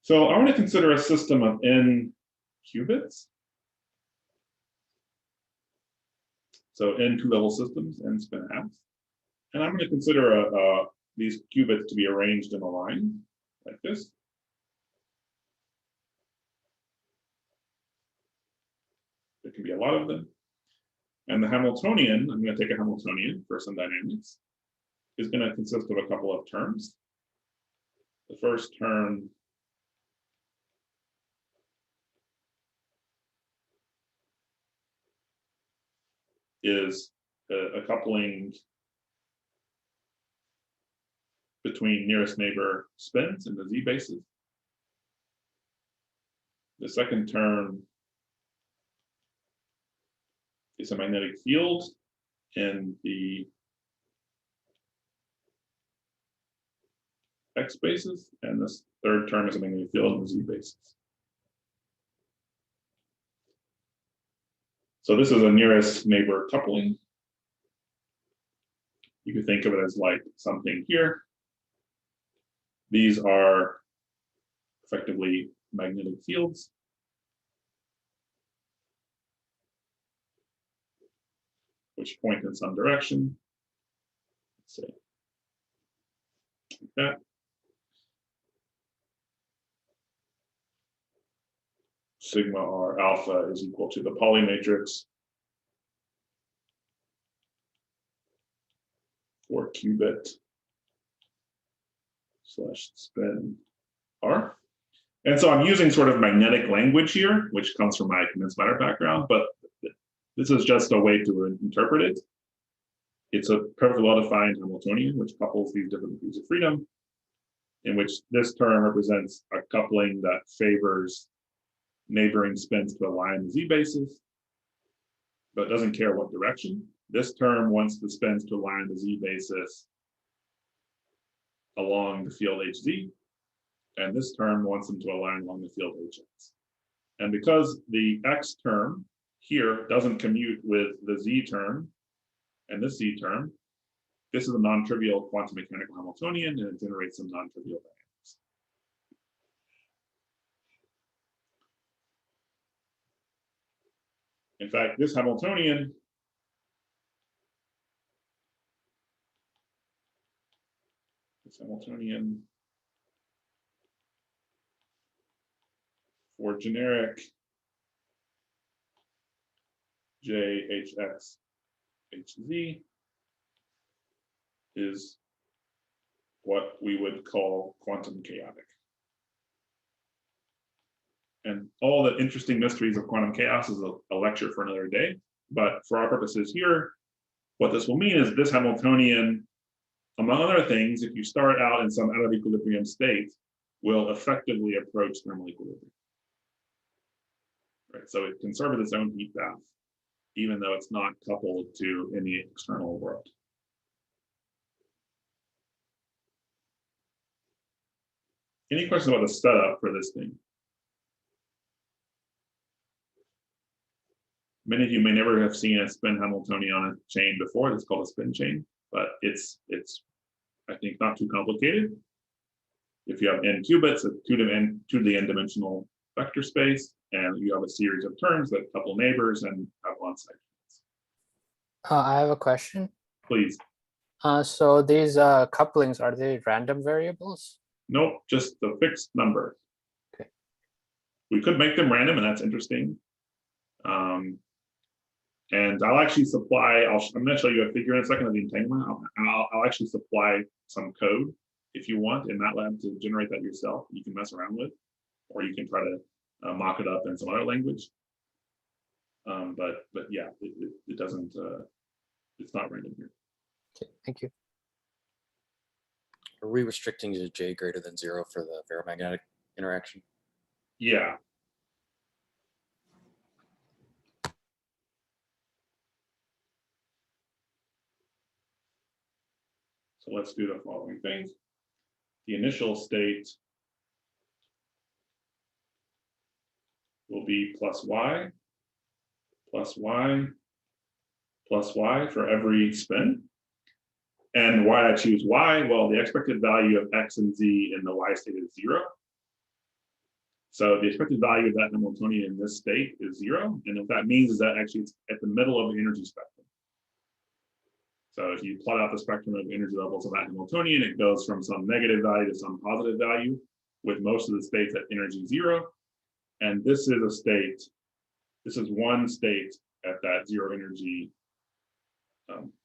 So I want to consider a system of n qubits. So n two-level systems, n spin halves. And I'm going to consider these qubits to be arranged in a line like this. There can be a lot of them. And the Hamiltonian, I'm going to take a Hamiltonian for some dynamics, is going to consist of a couple of terms. The first term is a coupling between nearest neighbor spins and the Z bases. The second term is a magnetic field in the X bases, and this third term is a magnetic field in the Z bases. So this is a nearest neighbor coupling. You could think of it as like something here. These are effectively magnetic fields. Which point in some direction. Let's say like that. Sigma R alpha is equal to the Pauli matrix for qubit slash spin R. And so I'm using sort of magnetic language here, which comes from my condensed matter background, but this is just a way to interpret it. It's a perfectly well-defined Hamiltonian, which couples these different degrees of freedom, in which this term represents a coupling that favors neighboring spins to align the Z bases, but doesn't care what direction. This term wants the spins to align the Z basis along the field HZ, and this term wants them to align along the field HX. And because the X term here doesn't commute with the Z term and this Z term, this is a non-trivial quantum mechanical Hamiltonian, and it generates some non-trivial dynamics. In fact, this Hamiltonian for generic JHX HZ is what we would call quantum chaotic. And all the interesting mysteries of quantum chaos is a lecture for another day. But for our purposes here, what this will mean is this Hamiltonian, among other things, if you start out in some out of equilibrium state, will effectively approach thermal equilibrium. Right, so it can serve as its own heat bath, even though it's not coupled to any external world. Any questions about the setup for this thing? Many of you may never have seen a spin Hamiltonian on a chain before. It's called a spin chain, but it's I think not too complicated. If you have n qubits, a 2 to the n dimensional vector space, and you have a series of terms that couple neighbors and have one sections. I have a question. Please. So these couplings, are they random variables? Nope, just the fixed number. Okay. We could make them random, and that's interesting. And I'll actually supply, I'm going to show you a figure in a second of the entanglement. I'll actually supply some code if you want in MATLAB to generate that yourself. You can mess around with, or you can try to mock it up in some other language. But yeah, it doesn't, it's not random here. Okay, thank you. Are we restricting to j greater than 0 for the ferromagnetic interaction? Yeah. So let's do the following things. The initial state will be plus y, plus y, plus y for every spin. And why I choose y? Well, the expected value of x and z in the y state is 0. So the expected value of that Hamiltonian in this state is 0. And what that means is that actually it's at the middle of the energy spectrum. So if you plot out the spectrum of energy levels of that Hamiltonian, it goes from some negative value to some positive value, with most of the states at energy 0. And this is a state, this is one state at that 0 energy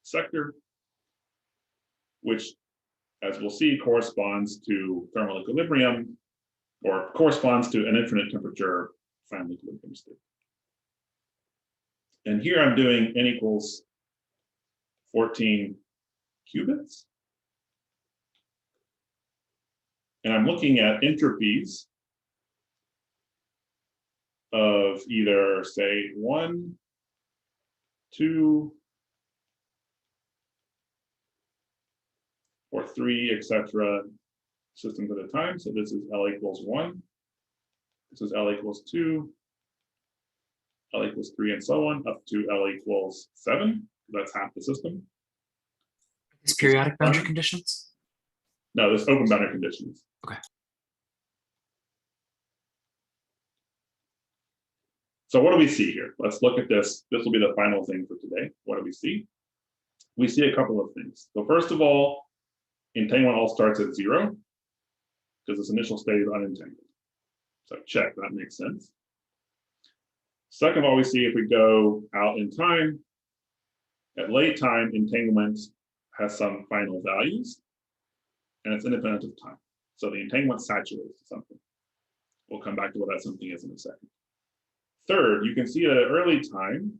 sector, which, as we'll see, corresponds to thermal equilibrium, or corresponds to an infinite temperature final equilibrium state. And here I'm doing n equals 14 qubits. And I'm looking at entropies of either, say, 1, 2, or 3, etc. systems at a time. So this is L equals 1. This is L equals 2. L equals 3, and so on, up to L equals 7. That's half the system. These periodic boundary conditions? No, there's open boundary conditions. Okay. So what do we see here? Let's look at this. This will be the final thing for today. What do we see? We see a couple of things. So first of all, entanglement all starts at 0 because this initial state is unentangled. So check, that makes sense. Second of all, we see if we go out in time, at late time, entanglement has some final values, and it's independent of time. So the entanglement saturates something. We'll come back to what that something is in a second. Third, you can see at an early time,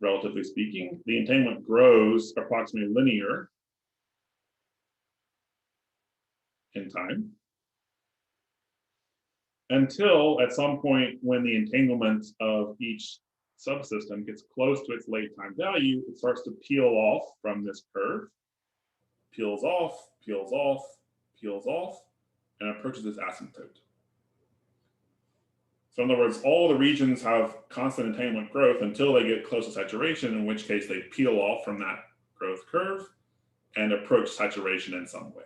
relatively speaking, the entanglement grows approximately linear in time, until at some point when the entanglement of each subsystem gets close to its late time value, it starts to peel off from this curve, peels off, peels off, peels off, and approaches its asymptote. So in other words, all the regions have constant entanglement growth until they get close to saturation, in which case they peel off from that growth curve and approach saturation in some way.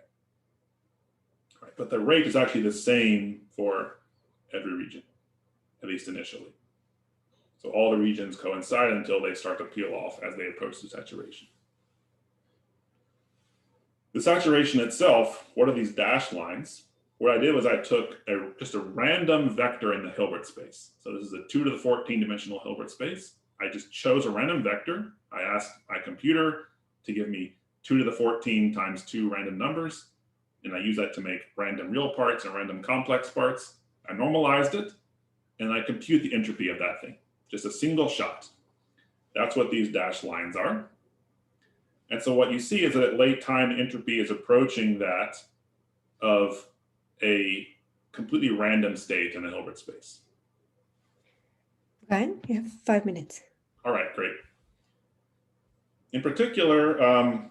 Right. But the rate is actually the same for every region, at least initially. So all the regions coincide until they start to peel off as they approach the saturation. The saturation itself, what are these dashed lines? What I did was I took just a random vector in the Hilbert space. So this is a 2 to the 14 dimensional Hilbert space. I just chose a random vector. I asked my computer to give me 2 to the 14 times 2 random numbers. And I use that to make random real parts and random complex parts. I normalized it, and I compute the entropy of that thing. Just a single shot. That's what these dashed lines are. And so what you see is that at late time, entropy is approaching that of a completely random state in the Hilbert space. Brian, you have 5 minutes. All right, great. In particular,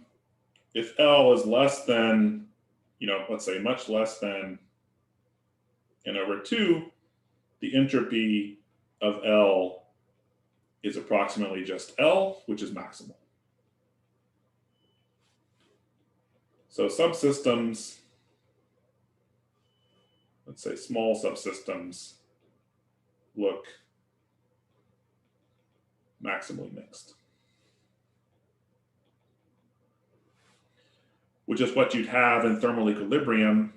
if L is less than, let's say much less than And over 2, the entropy of L is approximately just L, which is maximal. So subsystems, let's say small subsystems, look maximally mixed, which is what you'd have in thermal equilibrium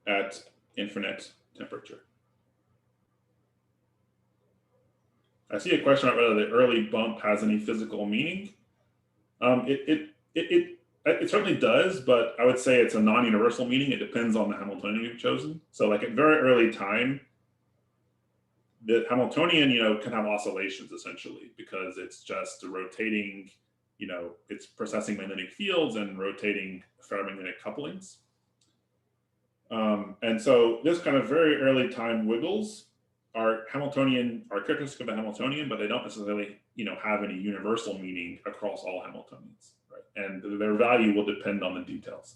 at infinite temperature. I see a question about whether the early bump has any physical meaning. It certainly does, but I would say it's a non-universal meaning. It depends on the Hamiltonian you've chosen. So like at very early time, the Hamiltonian, can have oscillations essentially, because it's just a rotating, it's processing magnetic fields and rotating ferromagnetic couplings. And so this kind of very early time wiggles are characteristic of the Hamiltonian, but they don't necessarily, have any universal meaning across all Hamiltonians, right? And their value will depend on the details.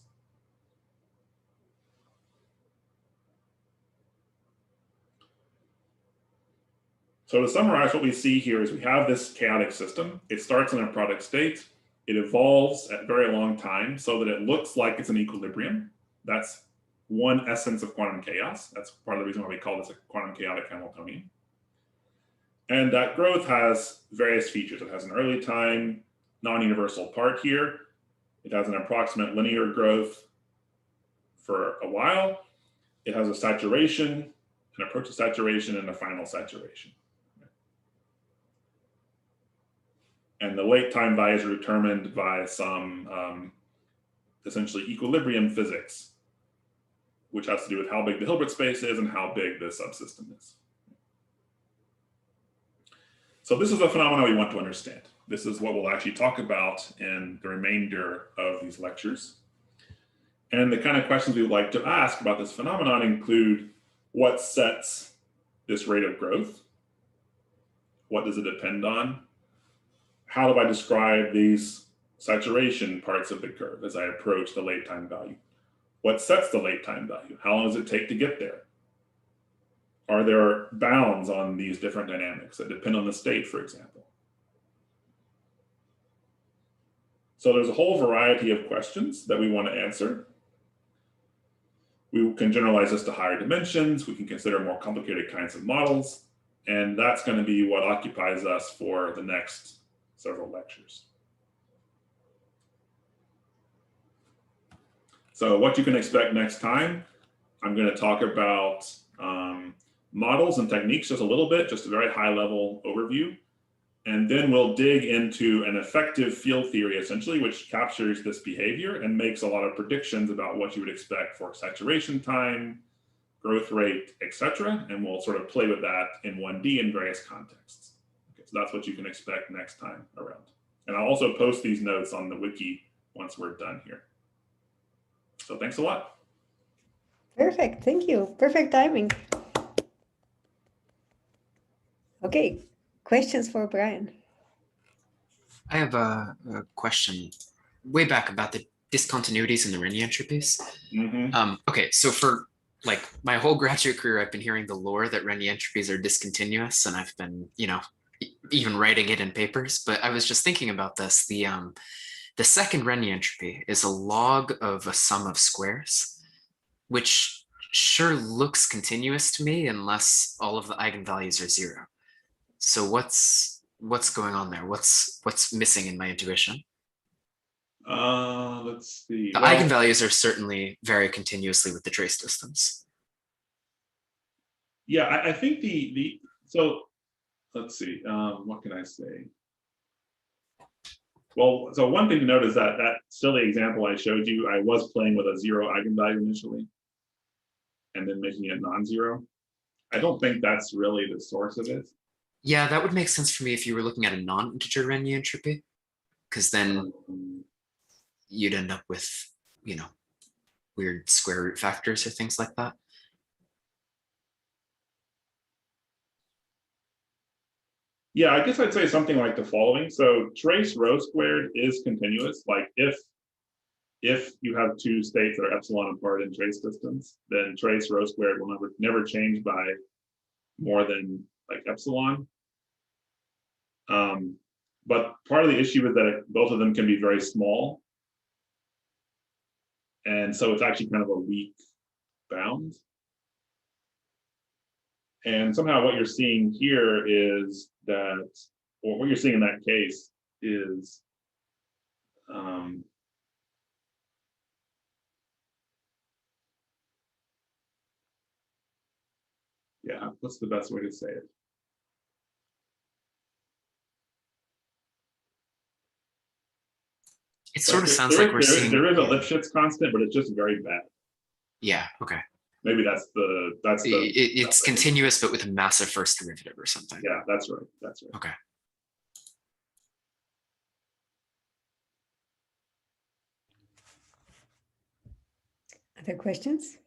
So to summarize, what we see here is we have this chaotic system. It starts in a product state. It evolves at very long time so that it looks like it's an equilibrium. That's one essence of quantum chaos. That's part of the reason why we call this a quantum chaotic Hamiltonian. And that growth has various features. It has an early time non-universal part here. It has an approximate linear growth for a while. It has a saturation, an approach to saturation, and a final saturation. And the late time values are determined by some essentially equilibrium physics, which has to do with how big the Hilbert space is and how big the subsystem is. So this is a phenomenon we want to understand. This is what we'll actually talk about in the remainder of these lectures. And the kind of questions we would like to ask about this phenomenon include: what sets this rate of growth? What does it depend on? How do I describe these saturation parts of the curve as I approach the late time value? What sets the late time value? How long does it take to get there? Are there bounds on these different dynamics that depend on the state, for example? So there's a whole variety of questions that we want to answer. We can generalize this to higher dimensions. We can consider more complicated kinds of models. And that's going to be what occupies us for the next several lectures. So what you can expect next time, I'm going to talk about models and techniques just a little bit, just a very high level overview. And then we'll dig into an effective field theory, essentially, which captures this behavior and makes a lot of predictions about what you would expect for saturation time, growth rate, etc. And we'll sort of play with that in 1D in various contexts. Okay, so that's what you can expect next time around. And I'll also post these notes on the wiki once we're done here. So thanks a lot. Perfect. Thank you. Perfect timing. Okay. Questions for Brian? I have a question way back about the discontinuities and the Renyi entropies. Okay, so for like my whole graduate career, I've been hearing the lore that Renyi entropies are discontinuous, and I've been, even writing it in papers. But I was just thinking about this. The second Renyi entropy is a log of a sum of squares, which sure looks continuous to me unless all of the eigenvalues are 0. So what's going on there? What's missing in my intuition? Let's see. The eigenvalues are certainly vary continuously with the trace distance. Yeah, I think so let's see, what can I say? Well, so one thing to note is that silly example I showed you, I was playing with a 0 eigenvalue initially, and then making it non-zero. I don't think that's really the source of it. Yeah, that would make sense for me if you were looking at a non-integer Renyi entropy, because then you'd end up with, weird square root factors or things like that. Yeah, I guess I'd say something like the following. So trace rho squared is continuous. Like if you have two states that are epsilon apart in trace distance, then trace rho squared will never change by more than like epsilon. But part of the issue is that both of them can be very small. And so it's actually kind of a weak bound. And somehow what you're seeing here is that, or what you're seeing in that case is yeah, what's the best way to say it? It sort of sounds like we're seeing. There is a Lipschitz constant, but it's just very bad. Yeah. Okay. Maybe it's continuous, but with a massive first derivative or something. Yeah, that's right. That's right. Okay. Other questions?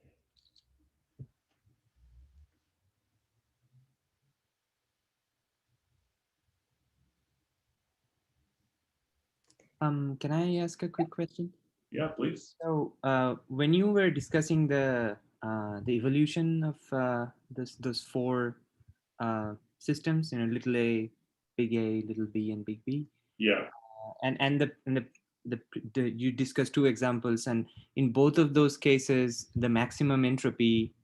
Can I ask a quick question? Yeah, please. So when you were discussing the evolution of those four systems, little a, little b, and big B. Yeah. And you discussed two examples, and in both of those cases, the maximum entropy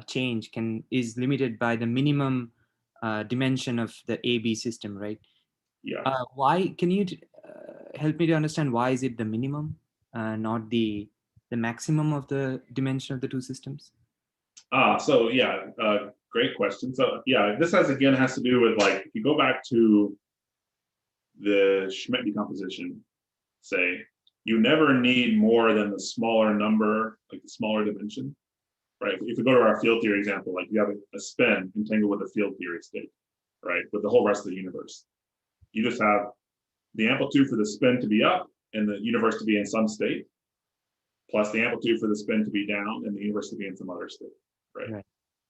change is limited by the minimum dimension of the AB system, right? Yeah. Why? Can you help me to understand why is it the minimum, not the maximum of the dimension of the two systems? So yeah, great question. So yeah, this has to do with, like, if you go back to the Schmidt decomposition, say, you never need more than the smaller number, like the smaller dimension, right? If we go to our field theory example, like you have a spin entangled with a field theory state, right? With the whole rest of the universe. You just have the amplitude for the spin to be up and the universe to be in some state, plus the amplitude for the spin to be down and the universe to be in some other state, right?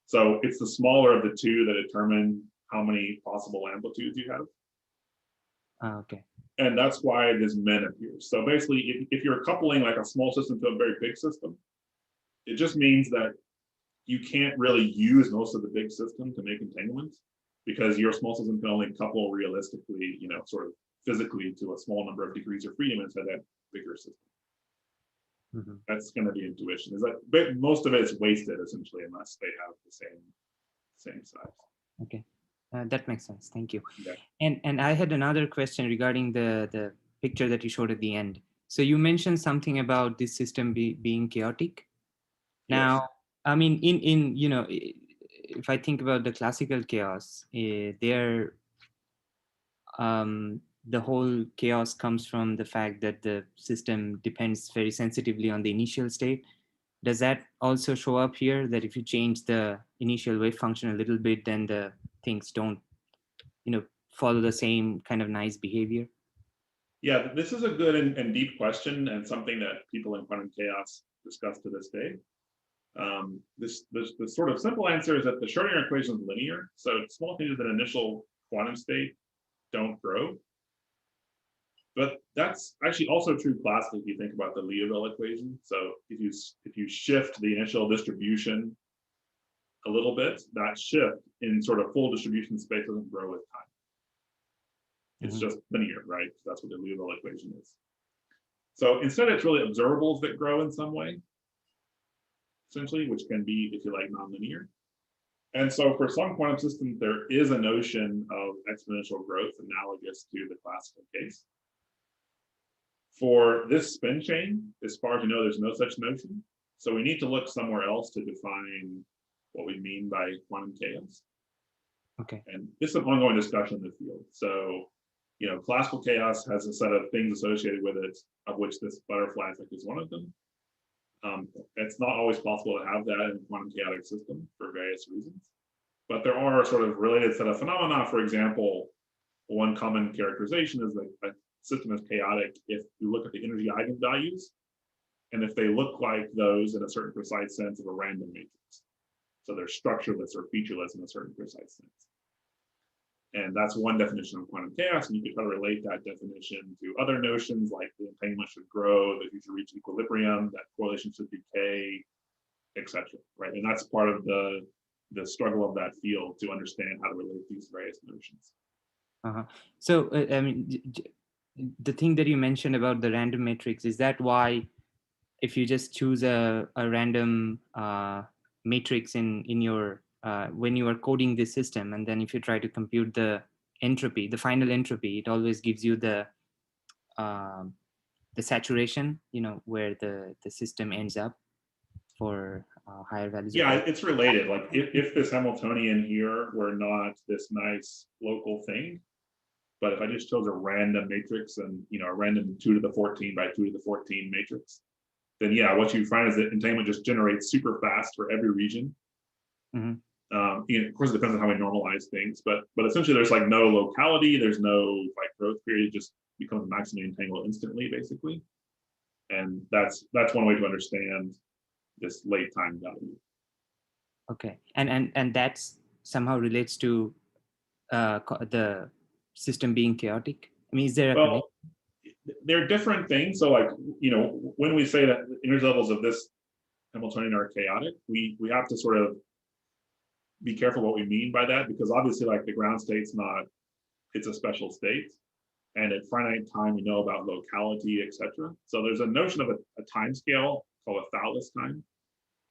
So it's the smaller of the two that determine how many possible amplitudes you have. Okay. And that's why this min appears. So basically, if you're coupling like a small system to a very big system, it just means that you can't really use most of the big system to make entanglements, because your small system can only couple realistically, sort of physically, to a small number of degrees of freedom inside that bigger system. Mm-hmm. That's going to be intuition. Is that, but most of it is wasted essentially unless they have the same size. Okay. That makes sense. Thank you. Yeah. And I had another question regarding the picture that you showed at the end. So you mentioned something about this system being chaotic. Now, yes. I mean, in if I think about the classical chaos, the whole chaos comes from the fact that the system depends very sensitively on the initial state. Does that also show up here, that if you change the initial wave function a little bit, then the things don't, follow the same kind of nice behavior? Yeah, this is a good and deep question, and something that people in quantum chaos discuss to this day. The sort of simple answer is that the Schrodinger equation is linear. So small changes in initial quantum state don't grow. But that's actually also true classically if you think about the Liouville equation. So if you shift the initial distribution a little bit, that shift in sort of full distribution space doesn't grow with time. It's just linear, right? That's what the Liouville equation is. So instead, it's really observables that grow in some way, essentially, which can be, if you like, nonlinear. And so for some quantum systems, there is a notion of exponential growth analogous to the classical case. For this spin chain, as far as you know, there's no such notion. So we need to look somewhere else to define what we mean by quantum chaos. Okay. And this is an ongoing discussion in the field. So, classical chaos has a set of things associated with it, of which this butterfly effect is one of them. It's not always possible to have that in a quantum chaotic system for various reasons. But there are sort of related set of phenomena. For example, one common characterization is that a system is chaotic if you look at the energy eigenvalues, and if they look like those in a certain precise sense of a random matrix. So they're structureless or featureless in a certain precise sense. And that's one definition of quantum chaos, and you could try to relate that definition to other notions like the entanglement should grow, that you should reach equilibrium, that correlation should decay, etc. Right, and that's part of the struggle of that field to understand how to relate these various notions. So I mean, the thing that you mentioned about the random matrix, is that why if you just choose a random matrix in your when you are coding the system, and then if you try to compute the entropy, the final entropy, it always gives you the saturation, you know, where the system ends up for higher values? Yeah, it's related. Like if this Hamiltonian here were not this nice local thing, but if I just chose a random matrix and, you know, a random 2 to the 14 by 2 to the 14 matrix, then yeah, what you find is that entanglement just generates super fast for every region. Mm-hmm. Of course, it depends on how we normalize things, but essentially there's like no locality, there's no like growth period, it just becomes maximally entangled instantly, basically. And that's one way to understand this late time value. Okay, and that's somehow relates to the system being chaotic. I mean, is there a connection? They're different things. So like, you know, when we say that the energy levels of this Hamiltonian are chaotic, we have to sort of be careful what we mean by that, because obviously like the ground state's not, it's a special state. And at finite time, we know about locality, etc. So there's a notion of a time scale called a Fowlis time.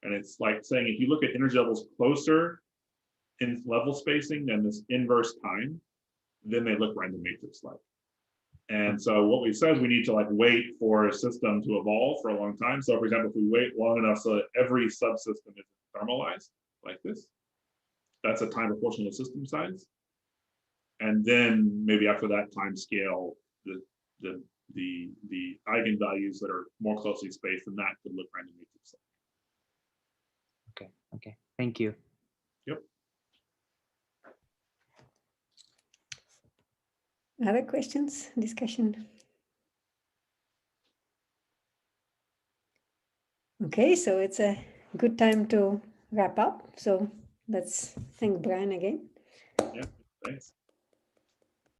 And it's like saying, if you look at energy levels closer in level spacing than this inverse time, then they look random matrix-like. And so what we've said is we need to like wait for a system to evolve for a long time. So for example, if we wait long enough so that every subsystem is thermalized like this, that's a time proportional to system size. And then maybe after that time scale, the eigenvalues that are more closely spaced than that could look random matrix-like. Okay, thank you. Yep. Other questions, discussion? Okay, so it's a good time to wrap up. So let's thank Brian again. Yeah, thanks.